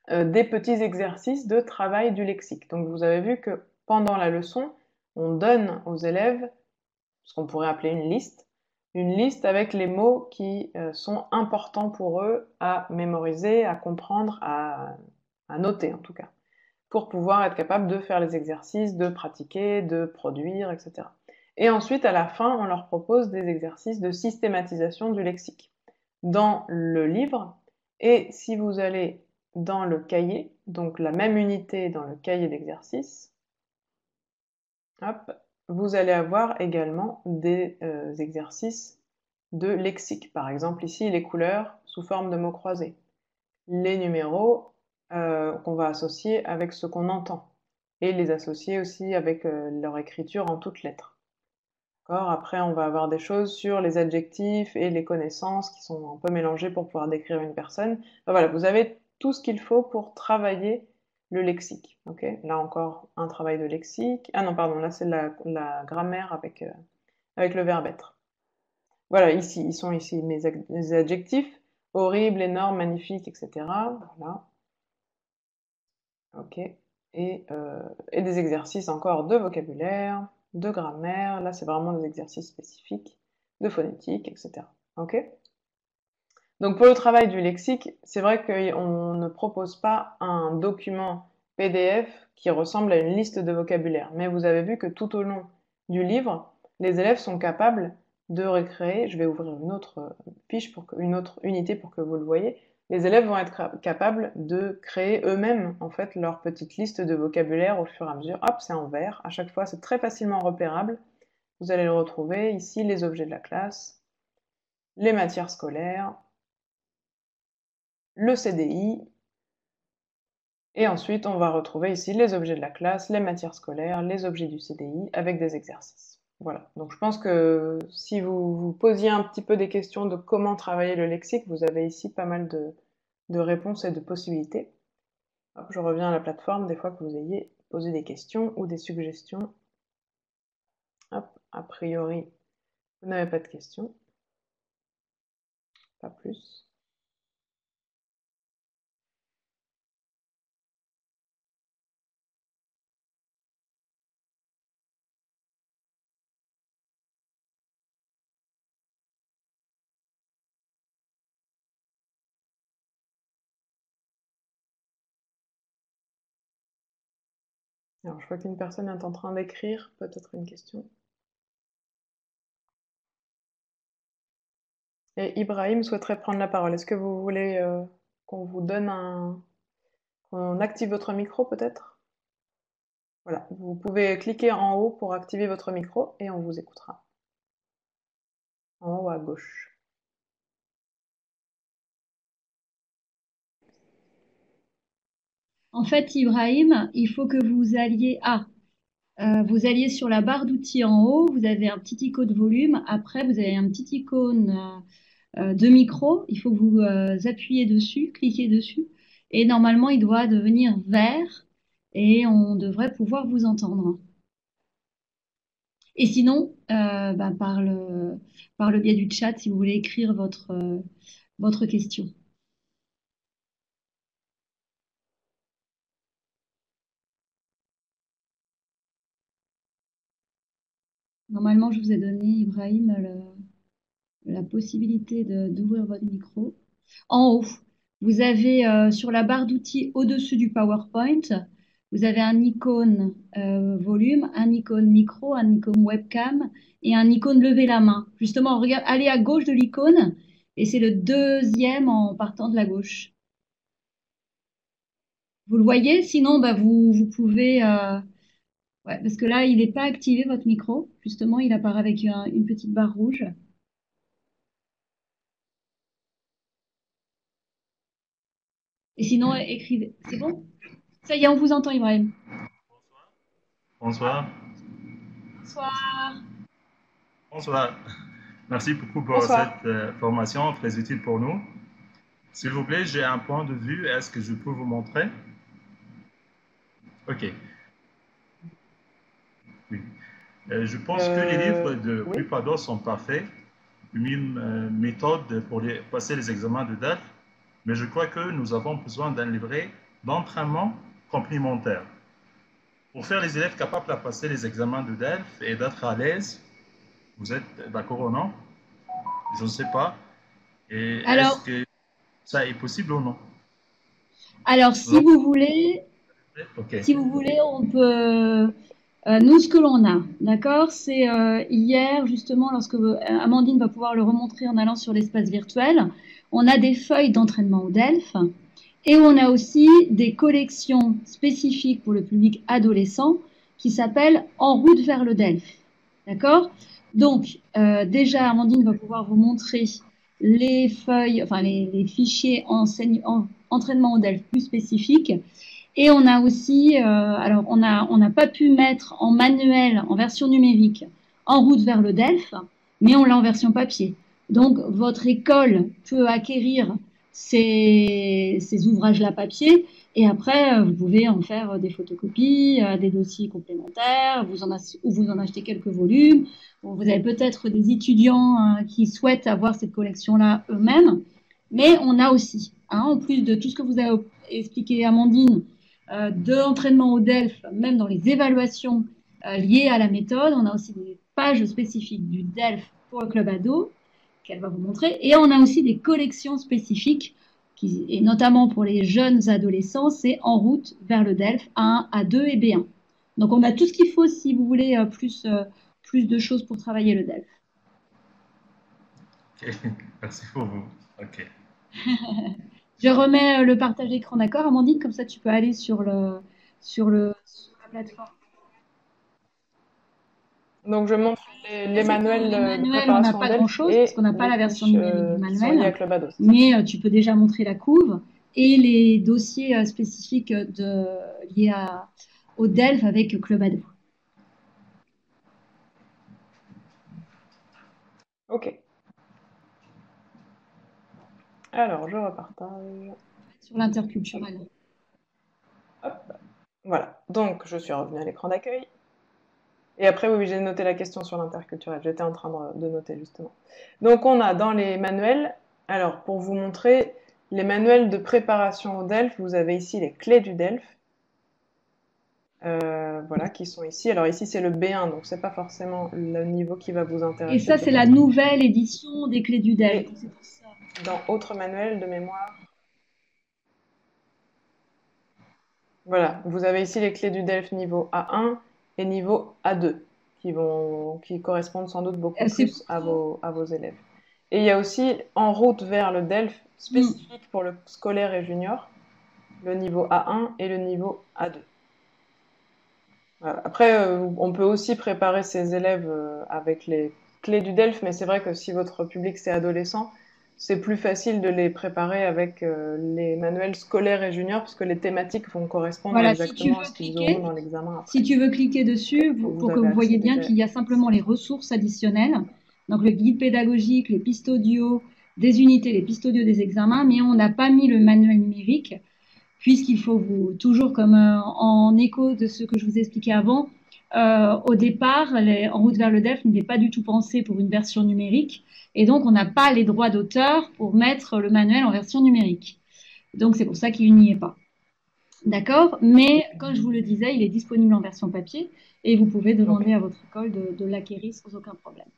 des petits exercices de travail du lexique. Donc vous avez vu que pendant la leçon, on donne aux élèves ce qu'on pourrait appeler une liste avec les mots qui sont importants pour eux à mémoriser, à comprendre, à noter en tout cas, pour pouvoir être capable de faire les exercices, de pratiquer, de produire, etc. Et ensuite, à la fin, on leur propose des exercices de systématisation du lexique dans le livre. Et si vous allez dans le cahier, donc la même unité dans le cahier d'exercice, hop, vous allez avoir également des exercices de lexique. Par exemple, ici, les couleurs sous forme de mots croisés. Les numéros qu'on va associer avec ce qu'on entend. Et les associer aussi avec leur écriture en toutes lettres. Après, on va avoir des choses sur les adjectifs et les connaissances qui sont un peu mélangées pour pouvoir décrire une personne. Enfin, voilà, vous avez tout ce qu'il faut pour travailler le lexique. Okay, là encore, un travail de lexique. Ah non, pardon, là c'est la grammaire avec le verbe être. Voilà, ici, ils sont ici mes adjectifs. Horrible, énorme, magnifique, etc. Voilà. Ok. Et des exercices encore de vocabulaire, de grammaire. Là, c'est vraiment des exercices spécifiques, de phonétique, etc. Ok. Donc pour le travail du lexique, c'est vrai qu'on ne propose pas un document PDF qui ressemble à une liste de vocabulaire. Mais vous avez vu que tout au long du livre, les élèves sont capables de recréer, je vais ouvrir une autre fiche, une autre unité pour que vous le voyez, les élèves vont être capables de créer eux-mêmes en fait leur petite liste de vocabulaire au fur et à mesure. Hop, c'est en vert, à chaque fois c'est très facilement repérable. Vous allez le retrouver ici, les objets de la classe, les matières scolaires, le CDI, et ensuite on va retrouver ici les objets de la classe, les matières scolaires, les objets du CDI avec des exercices. Voilà, donc je pense que si vous vous posiez un petit peu des questions de comment travailler le lexique, vous avez ici pas mal de réponses et de possibilités. Hop, je reviens à la plateforme des fois que vous ayez posé des questions ou des suggestions. Hop, a priori, vous n'avez pas de questions. Pas plus. Alors, je vois qu'une personne est en train d'écrire, peut-être une question. Et Ibrahim souhaiterait prendre la parole. Est-ce que vous voulez qu'on vous donne qu'on active votre micro peut-être? Voilà, vous pouvez cliquer en haut pour activer votre micro et on vous écoutera. En haut à gauche. En fait, Ibrahim, il faut que vous alliez vous alliez sur la barre d'outils en haut, vous avez un petit icône de volume, après vous avez un petit icône de micro, il faut que vous appuyez dessus, cliquez dessus, et normalement il doit devenir vert et on devrait pouvoir vous entendre. Et sinon, par le biais du chat, si vous voulez écrire votre question. Normalement, je vous ai donné, Ibrahim, la possibilité d'ouvrir votre micro. En haut, vous avez sur la barre d'outils au-dessus du PowerPoint, Vous avez un icône volume, un icône micro, un icône webcam et un icône lever la main. Justement, regarde, allez à gauche de l'icône et c'est le deuxième en partant de la gauche. Vous le voyez? Sinon, bah, vous pouvez... ouais, parce que là, il n'est pas activé, votre micro. Justement, il apparaît avec une petite barre rouge. Et sinon, écrivez. C'est bon? Ça y est, on vous entend, Ibrahim. Bonsoir. Bonsoir. Bonsoir. Merci beaucoup pour Bonsoir. cette formation très utile pour nous. S'il vous plaît, j'ai un point de vue. Est-ce que je peux vous montrer? Ok. Oui. Je pense que les livres de Oui. Cluedo sont parfaits. Une méthode pour passer les examens de DELF, mais je crois que nous avons besoin d'un livret d'entraînement complémentaire. Pour faire les élèves capables de passer les examens de DELF et d'être à l'aise, vous êtes d'accord ou non? Je ne sais pas. Et est-ce Alors, que ça est possible ou non? alors, Nous avons- Ok. si vous voulez, on peut. Nous, ce que l'on a, d'accord, c'est hier, justement, lorsque Amandine va pouvoir le remontrer en allant sur l'espace virtuel, on a des feuilles d'entraînement au DELF et on a aussi des collections spécifiques pour le public adolescent qui s'appellent En route vers le DELF. D'accord? Donc, déjà, Amandine va pouvoir vous montrer les feuilles, enfin les fichiers entraînement au DELF plus spécifiques. Et on a aussi, alors on n'a pas pu mettre en manuel, en version numérique, En route vers le DELF, mais on l'a en version papier. Donc votre école peut acquérir ces ouvrages-là papier et après vous pouvez en faire des photocopies, des dossiers complémentaires, ou vous en achetez quelques volumes. Vous avez peut-être des étudiants qui souhaitent avoir cette collection-là eux-mêmes, mais on a aussi, hein, en plus de tout ce que vous avez expliqué, Amandine, de l'entraînement au DELF, même dans les évaluations liées à la méthode. On a aussi des pages spécifiques du DELF pour le club ado, qu'elle va vous montrer. Et on a aussi des collections spécifiques, et notamment pour les jeunes adolescents, c'est En route vers le DELF A1, A2 et B1. Donc on a tout ce qu'il faut si vous voulez plus de choses pour travailler le DELF. Ok. Merci pour vous. Ok. Je remets le partage d'écran, d'accord, Amandine, comme ça tu peux aller sur la plateforme. Donc, je montre les C'est pour manuels les de manuels, on n'a préparation pas DELF grand-chose parce qu'on et n'a pas les la version fiches numérique du qui sont liées manuel, à Club Ado. mais tu peux déjà montrer la couve et les dossiers spécifiques liés au DELF avec Club Ado. Ok. Alors, je repartage. Sur l'interculturel. Hop. Voilà. Donc, je suis revenue à l'écran d'accueil. Et après, oui, j'ai noté la question sur l'interculturel. J'étais en train de noter justement. Donc, on a dans les manuels, alors pour vous montrer les manuels de préparation au DELF, vous avez ici les clés du DELF. Voilà, qui sont ici. Alors ici, c'est le B1, donc c'est pas forcément le niveau qui va vous Et intéresser ça, c'est la peut-être. nouvelle édition des clés du DELF. Et C'est pour ça. dans autres manuels de mémoire, voilà, vous avez ici les clés du DELF niveau A1 et niveau A2, qui correspondent sans doute beaucoup C'est plus à vos élèves. Et il y a aussi En route vers le DELF Hmm. spécifique pour le scolaire et junior, le niveau A1 et le niveau A2. Voilà. Après, on peut aussi préparer ses élèves avec les clés du DELF, mais c'est vrai que si votre public c'est adolescent, c'est plus facile de les préparer avec les manuels scolaires et juniors, parce que les thématiques vont correspondre Voilà, si tu exactement à veux ce qu'ils auront cliquer, dans l'examen si après. tu veux cliquer Ok, dessus, donc vous pour que avez vous accès voyez bien déjà qu'il y a simplement les ressources additionnelles, donc le guide pédagogique, les pistes audio des unités, les pistes audio des examens, mais on n'a pas mis le manuel numérique, puisqu'il faut vous, toujours comme en écho de ce que je vous ai expliqué avant, au départ, En route vers le DELF n'était pas du tout pensé pour une version numérique, et donc on n'a pas les droits d'auteur pour mettre le manuel en version numérique. Donc c'est pour ça qu'il n'y est pas. D'accord? Mais comme je vous le disais, il est disponible en version papier et vous pouvez Ok, demander à votre école de l'acquérir sans aucun problème.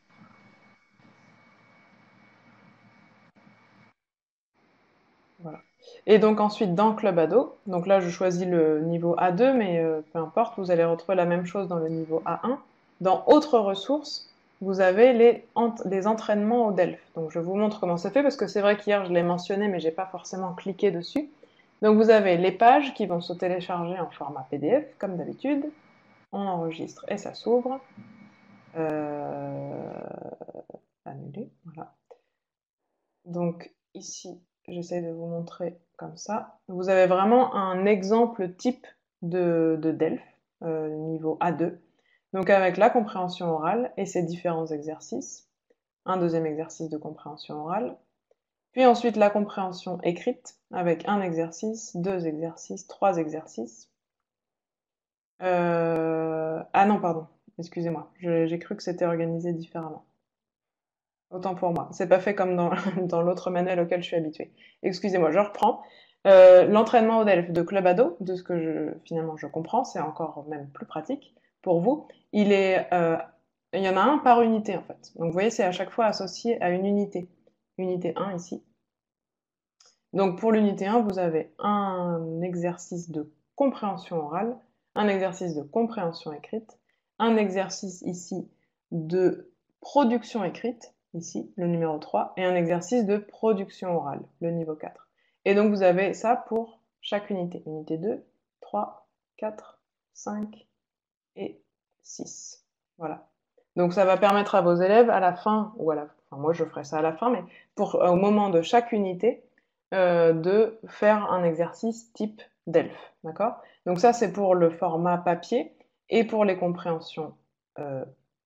voilà. Et donc ensuite, dans Club Ado, donc là, je choisis le niveau A2, mais peu importe, vous allez retrouver la même chose dans le niveau A1. Dans Autres ressources, vous avez les entraînements au DELF. Donc je vous montre comment c'est fait, parce que c'est vrai qu'hier, je l'ai mentionné, mais j'ai pas forcément cliqué dessus. Donc vous avez les pages qui vont se télécharger en format PDF, comme d'habitude. On enregistre et ça s'ouvre. Annuler, voilà. Donc ici, j'essaie de vous montrer comme ça. Vous avez vraiment un exemple type de DELF, niveau A2. Donc avec la compréhension orale et ses différents exercices. Un deuxième exercice de compréhension orale. Puis ensuite la compréhension écrite avec un exercice, deux exercices, trois exercices. Ah non, pardon, excusez-moi, j'ai cru que c'était organisé différemment. Autant pour moi. C'est pas fait comme dans, dans l'autre manuel auquel je suis habituée. Excusez-moi, je reprends. L'entraînement au DELF de Club Ado, de ce que finalement je comprends, c'est encore même plus pratique pour vous. Il y en a un par unité en fait. Donc vous voyez, c'est à chaque fois associé à une unité. Unité 1 ici. Donc pour l'unité 1, vous avez un exercice de compréhension orale, un exercice de compréhension écrite, un exercice ici de production écrite, ici, le numéro 3, et un exercice de production orale, le niveau 4. Et donc vous avez ça pour chaque unité. Unité 2, 3, 4, 5 et 6. Voilà. Donc ça va permettre à vos élèves à la fin, ou à la enfin moi je ferai ça à la fin, mais au moment de chaque unité, de faire un exercice type DELF, d'accord? Donc ça c'est pour le format papier, et pour les compréhensions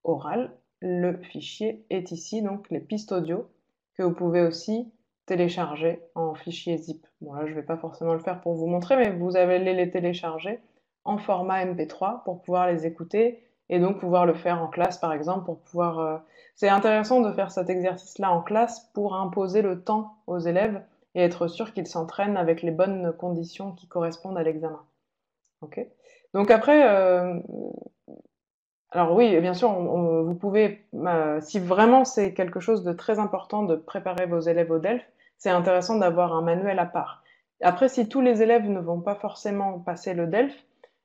orales, le fichier est ici, donc les pistes audio, que vous pouvez aussi télécharger en fichier zip. Bon là je vais pas forcément le faire pour vous montrer, mais vous allez les télécharger en format MP3 pour pouvoir les écouter, et donc pouvoir le faire en classe par exemple, pour pouvoir... C'est intéressant de faire cet exercice-là en classe pour imposer le temps aux élèves et être sûr qu'ils s'entraînent avec les bonnes conditions qui correspondent à l'examen. Ok. Donc après, alors oui, bien sûr, vous pouvez, si vraiment c'est quelque chose de très important de préparer vos élèves au DELF, c'est intéressant d'avoir un manuel à part. Après, si tous les élèves ne vont pas forcément passer le DELF,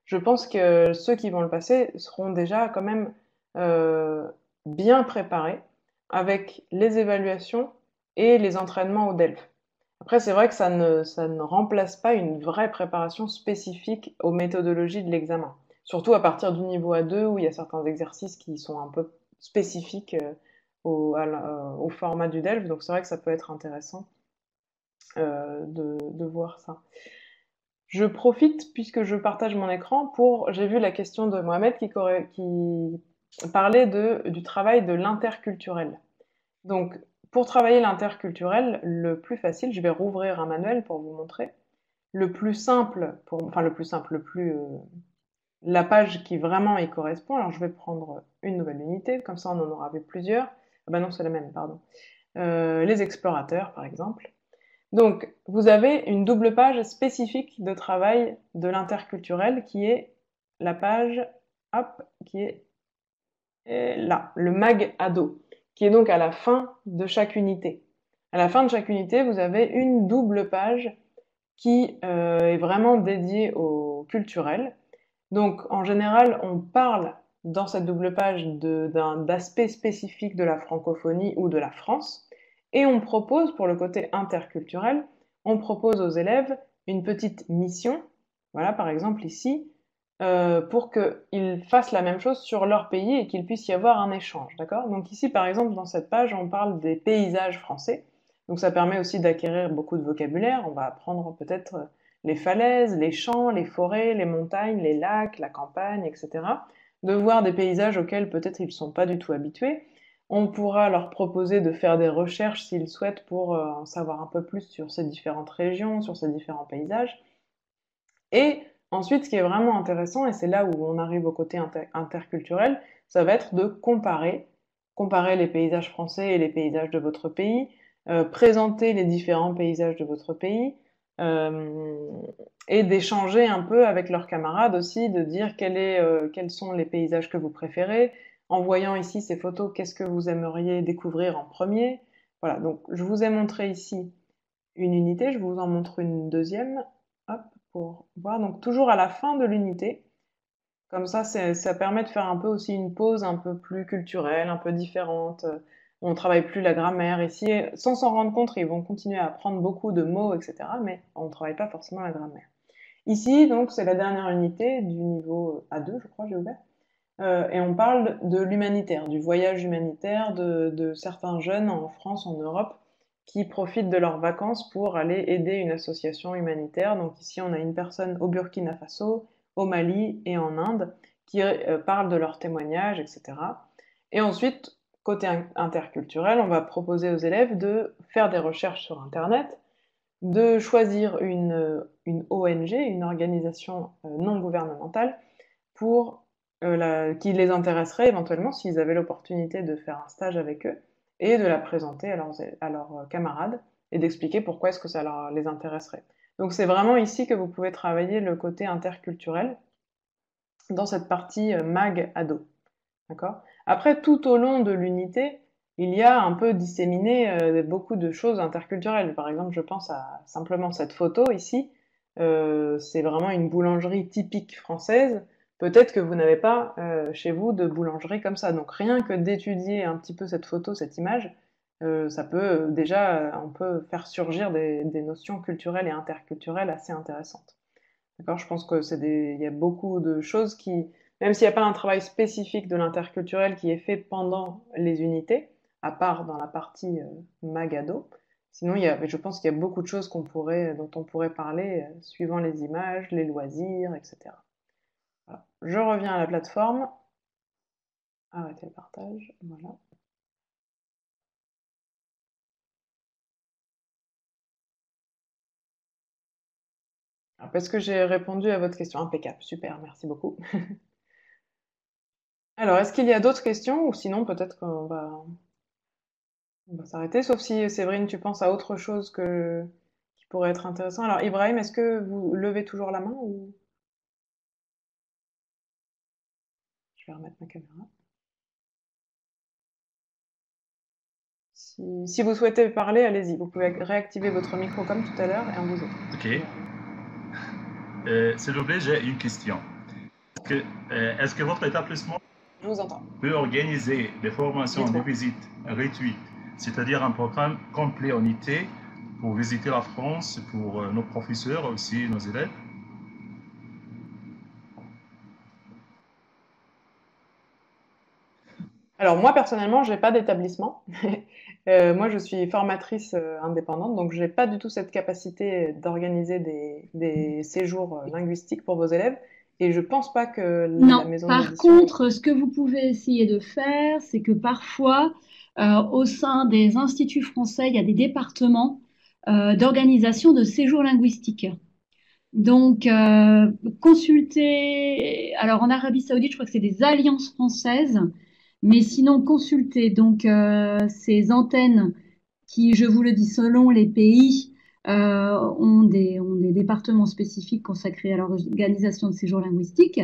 je pense que ceux qui vont le passer seront déjà quand même bien préparés avec les évaluations et les entraînements au DELF. Après, c'est vrai que ça ne remplace pas une vraie préparation spécifique aux méthodologies de l'examen. Surtout à partir du niveau A2 où il y a certains exercices qui sont un peu spécifiques au format du DELF. Donc c'est vrai que ça peut être intéressant de voir ça. Je profite, puisque je partage mon écran, j'ai vu la question de Mohamed qui parlait du travail de l'interculturel. Donc, pour travailler l'interculturel, le plus facile, je vais rouvrir un manuel pour vous montrer. Le plus simple, la page qui vraiment y correspond. Alors, je vais prendre une nouvelle unité, comme ça on en aura vu plusieurs. Ah bah non, c'est la même, pardon. Les explorateurs, par exemple. Donc, vous avez une double page spécifique de travail de l'interculturel qui est la page, hop, qui est là, le mag ado, qui est donc à la fin de chaque unité. À la fin de chaque unité, vous avez une double page qui est vraiment dédiée au culturel. Donc, en général, on parle dans cette double page d'aspect spécifique de la francophonie ou de la France, et on propose, pour le côté interculturel, on propose aux élèves une petite mission, voilà, par exemple ici, pour qu'ils fassent la même chose sur leur pays et qu'il puisse y avoir un échange, d'accord? Donc ici, par exemple, dans cette page, on parle des paysages français, donc ça permet aussi d'acquérir beaucoup de vocabulaire, on va apprendre peut-être les falaises, les champs, les forêts, les montagnes, les lacs, la campagne, etc. De voir des paysages auxquels peut-être ils ne sont pas du tout habitués. On pourra leur proposer de faire des recherches s'ils souhaitent pour en savoir un peu plus sur ces différentes régions, sur ces différents paysages. Et ensuite, ce qui est vraiment intéressant, et c'est là où on arrive au côté interculturel, ça va être de comparer les paysages français et les paysages de votre pays, présenter les différents paysages de votre pays, et d'échanger un peu avec leurs camarades aussi, de dire quels sont les paysages que vous préférez. En voyant ici ces photos, qu'est-ce que vous aimeriez découvrir en premier? Voilà, donc je vous ai montré ici une unité. Je vous en montre une deuxième, hop, pour voir. Donc toujours à la fin de l'unité. Comme ça permet de faire un peu aussi une pause un peu plus culturelle, un peu différente. On travaille plus la grammaire ici. Sans s'en rendre compte, ils vont continuer à apprendre beaucoup de mots, etc. Mais on ne travaille pas forcément la grammaire. Ici, donc, c'est la dernière unité du niveau A2, je crois, j'ai ouvert. Et on parle de l'humanitaire, du voyage humanitaire de certains jeunes en France, en Europe, qui profitent de leurs vacances pour aller aider une association humanitaire. Donc ici, on a une personne au Burkina Faso, au Mali et en Inde qui parlent de leurs témoignages, etc. Et ensuite, côté interculturel, on va proposer aux élèves de faire des recherches sur Internet, de choisir une ONG, une organisation non gouvernementale, pour qui les intéresserait éventuellement s'ils avaient l'opportunité de faire un stage avec eux, et de la présenter à leurs camarades, et d'expliquer pourquoi est-ce que les intéresserait. Donc c'est vraiment ici que vous pouvez travailler le côté interculturel, dans cette partie MAG ado. D'accord? Après, tout au long de l'unité, il y a un peu disséminé beaucoup de choses interculturelles. Par exemple, je pense à simplement cette photo ici. C'est vraiment une boulangerie typique française. Peut-être que vous n'avez pas chez vous de boulangerie comme ça. Donc rien que d'étudier un petit peu cette photo, cette image, ça peut déjà, on peut faire surgir des notions culturelles et interculturelles assez intéressantes. D'accord? Je pense que il y a beaucoup de choses qui, même s'il n'y a pas un travail spécifique de l'interculturel qui est fait pendant les unités, à part dans la partie Magado, sinon je pense qu'il y a beaucoup de choses dont on pourrait parler suivant les images, les loisirs, etc. Voilà. Je reviens à la plateforme. Arrêtez le partage. Voilà. Alors, est-ce que j'ai répondu à votre question? Impeccable, super, merci beaucoup. Alors, est-ce qu'il y a d'autres questions ou sinon peut-être on va s'arrêter, sauf si Séverine, tu penses à autre chose qui pourrait être intéressant. Alors, Ibrahim, est-ce que vous levez toujours la main ou je vais remettre ma caméra. Si vous souhaitez parler, allez-y. Vous pouvez réactiver votre micro comme tout à l'heure et on vous écoute. Ok. S'il vous plaît, j'ai une question. Est-ce que votre établissement Je vous entends. peut organiser des formations, des visites gratuites, c'est-à-dire un programme complet en IT pour visiter la France, pour nos professeurs aussi, nos élèves? Alors moi personnellement, j'ai pas d'établissement. Moi, je suis formatrice indépendante, donc j'ai pas du tout cette capacité d'organiser des séjours linguistiques pour vos élèves. Et je pense pas que la Non, maison par d'édition. contre, ce que vous pouvez essayer de faire, c'est que parfois, au sein des instituts français, il y a des départements d'organisation de séjours linguistiques. Donc, consultez, alors en Arabie Saoudite, je crois que c'est des alliances françaises, mais sinon, consultez donc ces antennes qui, je vous le dis, selon les pays, ont des départements spécifiques consacrés à l'organisation de séjours linguistiques.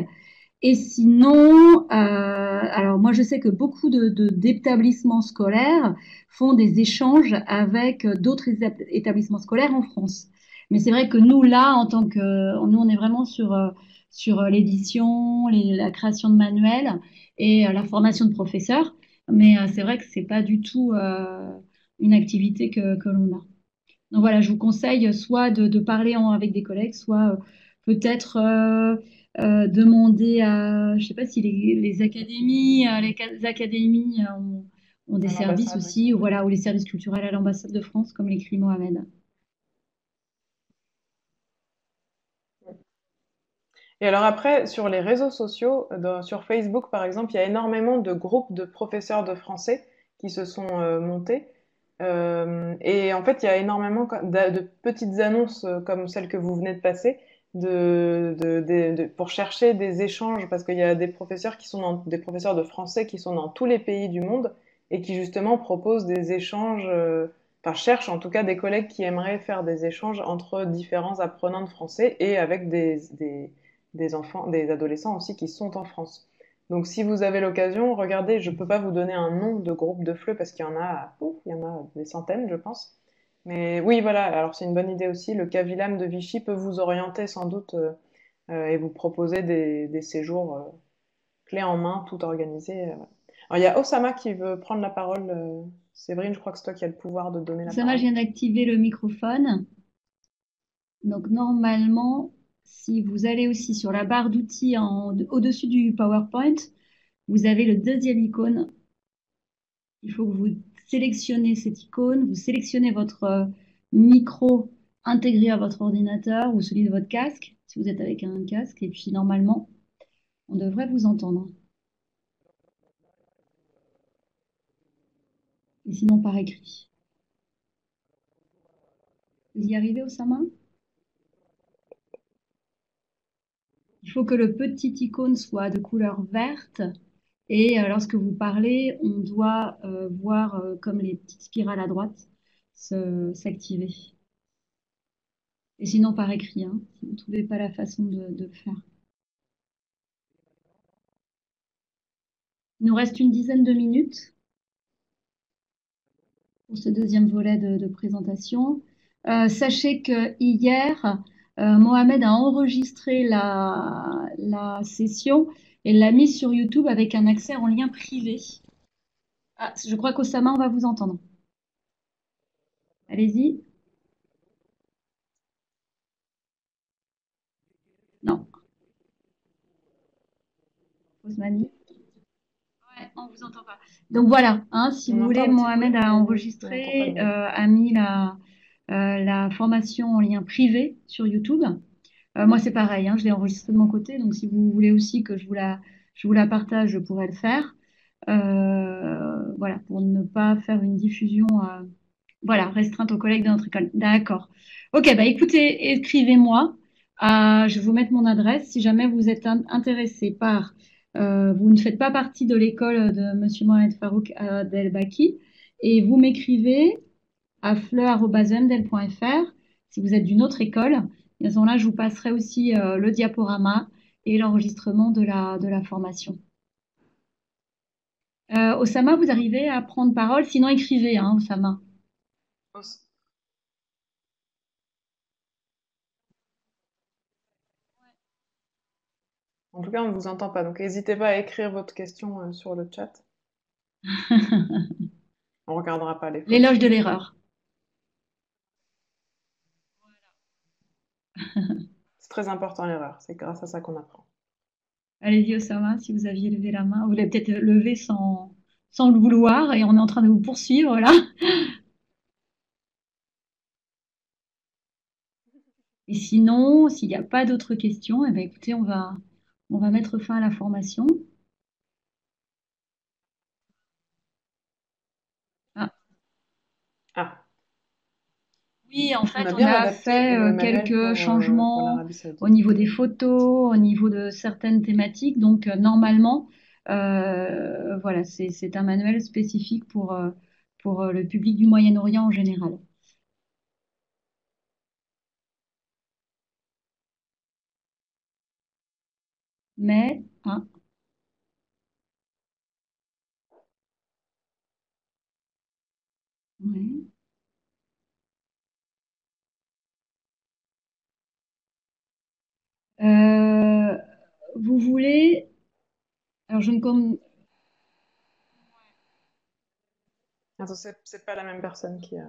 Et sinon, alors moi je sais que beaucoup d'établissements scolaires font des échanges avec d'autres établissements scolaires en France. Mais c'est vrai que nous là, en tant que, nous on est vraiment sur l'édition, la création de manuels et la formation de professeurs. Mais c'est vrai que c'est pas du tout une activité que l'on a. Donc voilà, je vous conseille soit de parler avec des collègues, soit peut-être demander à, je sais pas si les académies, les académies ont des À services l'ambassade, aussi, ou voilà, ou les services culturels à l'ambassade de France, comme l'écrit Mohamed. oui. Et alors après, sur les réseaux sociaux, sur Facebook par exemple, il y a énormément de groupes de professeurs de français qui se sont montés. Et en fait, il y a énormément de petites annonces comme celle que vous venez de passer pour chercher des échanges, parce qu'il y a des professeurs des professeurs de français qui sont dans tous les pays du monde et qui justement proposent des échanges, enfin cherchent en tout cas des collègues qui aimeraient faire des échanges entre différents apprenants de français et avec des enfants, des adolescents aussi qui sont en France. Donc si vous avez l'occasion, regardez, je peux pas vous donner un nom de groupe de FLE parce qu'il y en a, il y en a des centaines, je pense. Mais oui, voilà, alors c'est une bonne idée aussi. Le Cavilam de Vichy peut vous orienter sans doute et vous proposer des séjours clés en main, tout organisé. Alors il y a Osama qui veut prendre la parole. Séverine, je crois que c'est toi qui as le pouvoir de donner la Oussama, je parole. viens d'activer le microphone. Donc normalement, si vous allez aussi sur la barre d'outils au-dessus du PowerPoint, vous avez le deuxième icône. Il faut que vous sélectionnez cette icône, vous sélectionnez votre micro intégré à votre ordinateur ou celui de votre casque, si vous êtes avec un casque, et puis normalement, on devrait vous entendre. Et sinon par écrit. Vous y arrivez, Osama? Il faut que le petit icône soit de couleur verte. Et lorsque vous parlez, on doit voir comme les petites spirales à droite s'activer. Et sinon par écrit, hein, si vous ne trouvez pas la façon de le faire. Il nous reste une dizaine de minutes pour ce deuxième volet de présentation. Sachez que hier, Mohamed a enregistré la session et l'a mise sur YouTube avec un accès en lien privé. Ah, je crois qu'Osama, on va vous entendre. Allez-y. Non, Osmani. Ouais, on vous entend pas. Donc voilà, hein, si On vous entend voulez, un petit bruit, Mohamed a mais on n'entend pas de enregistré, bruit. a mis la formation en lien privé sur YouTube. Moi, c'est pareil, hein, je l'ai enregistré de mon côté, donc si vous voulez aussi que je vous la partage, je pourrais le faire. Voilà, pour ne pas faire une diffusion voilà, restreinte aux collègues de notre école. D'accord. Ok, bah écoutez, écrivez-moi. Je vais vous mettre mon adresse. Si jamais vous êtes intéressé par, vous ne faites pas partie de l'école de Monsieur Mohamed Farouk Delbaki, et vous m'écrivez à fleur@emdel.fr. Si vous êtes d'une autre école, et à ce moment-là, je vous passerai aussi le diaporama et l'enregistrement de la formation. Osama, vous arrivez à prendre parole? Sinon, écrivez, hein, Osama. Os- En tout cas, on ne vous entend pas, donc n'hésitez pas à écrire votre question sur le chat. On ne regardera pas les fautes. L'éloge de l'erreur. C'est très important l'erreur, c'est grâce à ça qu'on apprend. Allez-y, Osama, si vous aviez levé la main. Vous l'avez peut-être levé sans le vouloir et on est en train de vous poursuivre là. Et sinon, s'il n'y a pas d'autres questions, eh ben, écoutez, on va mettre fin à la formation. Ah, Ah, oui, en on fait, a on bien a adapté fait le manuel quelques pour changements l'Arabie au Saoudite. niveau des photos, au niveau de certaines thématiques. Donc, normalement, voilà, c'est un manuel spécifique pour le public du Moyen-Orient en général. Mais, hein, ouais. Euh, vous voulez, alors je ne com- Attends, c'est pas la même personne qui a...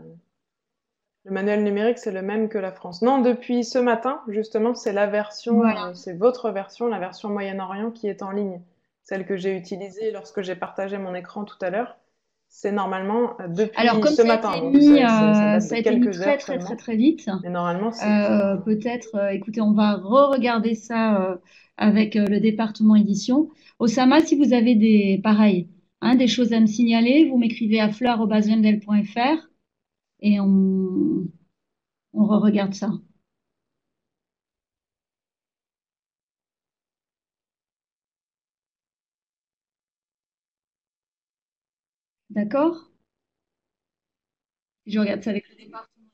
Le manuel numérique, c'est le même que la France. Non, depuis ce matin, justement, c'est la version, voilà. c'est votre version, la version Moyen-Orient qui est en ligne. Celle que j'ai utilisée lorsque j'ai partagé mon écran tout à l'heure. C'est normalement Alors depuis comme ce matin, donc ça date ça de a été mis quelques très heures très très seulement. très vite. Mais normalement, c'est... Peut-être, écoutez, on va re-regarder ça avec le département édition. Osama, si vous avez pareil, hein, des choses à me signaler, vous m'écrivez à fleur@gemdel.fr et on re-regarde ça. D'accord? Je regarde ça avec le département.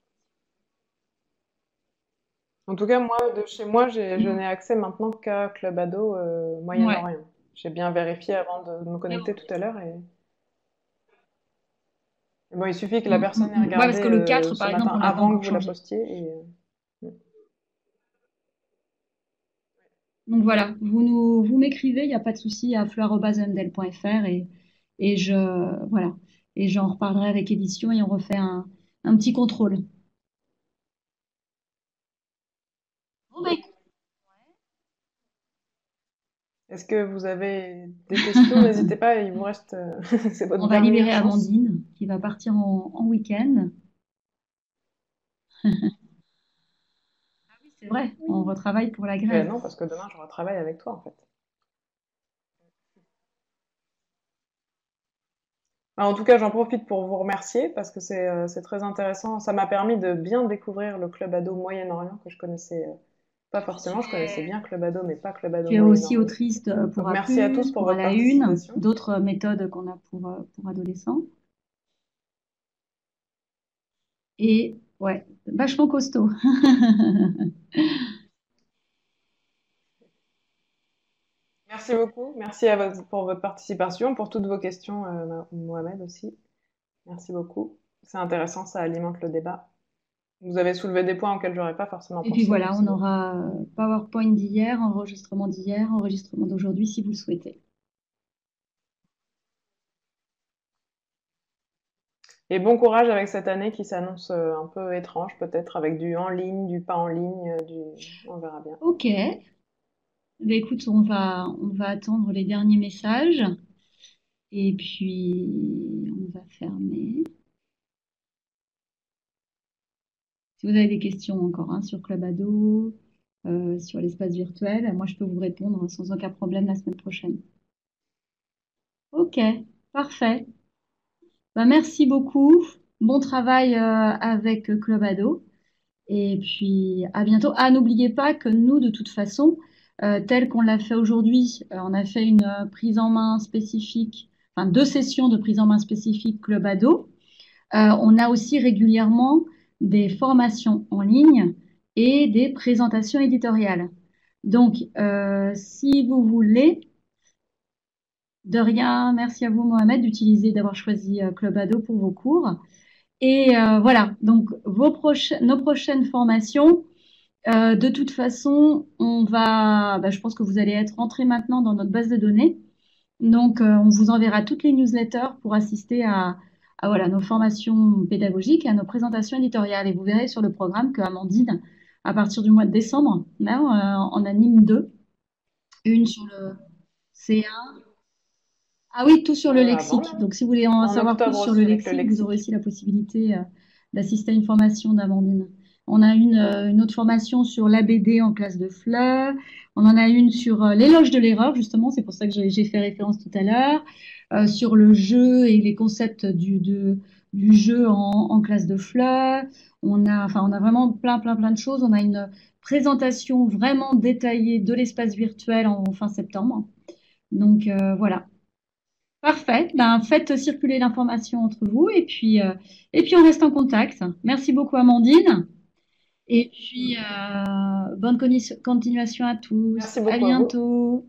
En tout cas, moi, de chez moi, je n'ai accès maintenant qu'à Club Ado Ouais. Moyen-Orient. J'ai bien vérifié avant de me connecter tout à l'heure Bon, il suffit que la personne ait Ouais, parce regardé que le 4, ce par exemple, matin on l'a pas avant encore que vous la changé. postiez. Donc voilà, vous m'écrivez, il n'y a pas de souci, à fleur@mdel.fr et voilà. Et j'en reparlerai avec édition et on refait un petit contrôle. Bon, bah, écoute, Est-ce que vous avez des questions? N'hésitez pas, il vous reste, c'est votre on va libérer dernière chance. Amandine qui va partir en week-end. C'est vrai, on retravaille pour la Ben grève. non, parce que demain, je retravaille avec toi, en fait. Bah, en tout cas, j'en profite pour vous remercier parce que c'est très intéressant. Ça m'a permis de bien découvrir le Club Ado Moyen-Orient que je connaissais pas forcément. Je connaissais bien Club Ado, mais pas Club Ado Tu es aussi Moyen-Orient. autrice Donc pour A+, merci à tous pour pour À votre la Une, participation. d'autres méthodes qu'on a pour adolescents. Et ouais, vachement costaud. Merci beaucoup. Merci pour votre participation, pour toutes vos questions, Mohamed aussi. Merci beaucoup. C'est intéressant, ça alimente le débat. Vous avez soulevé des points auxquels j'aurais pas forcément Et puis pensé, donc voilà, on c'est bien. aura PowerPoint d'hier, enregistrement d'aujourd'hui si vous le souhaitez. Et bon courage avec cette année qui s'annonce un peu étrange, peut-être avec du en ligne, du pas en ligne, on verra bien. Ok. Ben écoute, on va attendre les derniers messages et puis on va fermer. Si vous avez des questions encore sur Club Ado, sur l'espace virtuel, moi je peux vous répondre sans aucun problème la semaine prochaine. Ok, parfait. Ben, merci beaucoup. Bon travail avec Club Ado. Et puis à bientôt. Ah, n'oubliez pas que nous, de toute façon, tel qu'on l'a fait aujourd'hui, on a fait une prise en main spécifique, enfin 2 sessions de prise en main spécifique Club Ado. On a aussi régulièrement des formations en ligne et des présentations éditoriales. Donc, si vous voulez, de rien, merci à vous Mohamed d'avoir choisi Club Ado pour vos cours. Et voilà, donc nos prochaines formations, de toute façon, je pense que vous allez être rentré maintenant dans notre base de données. Donc, on vous enverra toutes les newsletters pour assister à voilà, nos formations pédagogiques et à nos présentations éditoriales. Et vous verrez sur le programme que Amandine, à partir du mois de décembre, là, en anime 2, une sur le C1. Ah oui, tout sur le Avant lexique. même. Donc, si vous voulez en En savoir plus octobre sur le aussi avec le lexique, vous aurez lexique. aussi la possibilité d'assister à une formation d'Amandine. On a une autre formation sur l'ABD en classe de FLE. On en a une sur l'éloge de l'erreur, justement. C'est pour ça que j'ai fait référence tout à l'heure. Sur le jeu et les concepts du jeu en classe de FLE. On a vraiment plein de choses. On a une présentation vraiment détaillée de l'espace virtuel en fin septembre. Donc, voilà. Parfait. Ben, faites circuler l'information entre vous et puis on reste en contact. Merci beaucoup Amandine. Et puis bonne continuation à tous. Merci À beaucoup à vous. bientôt.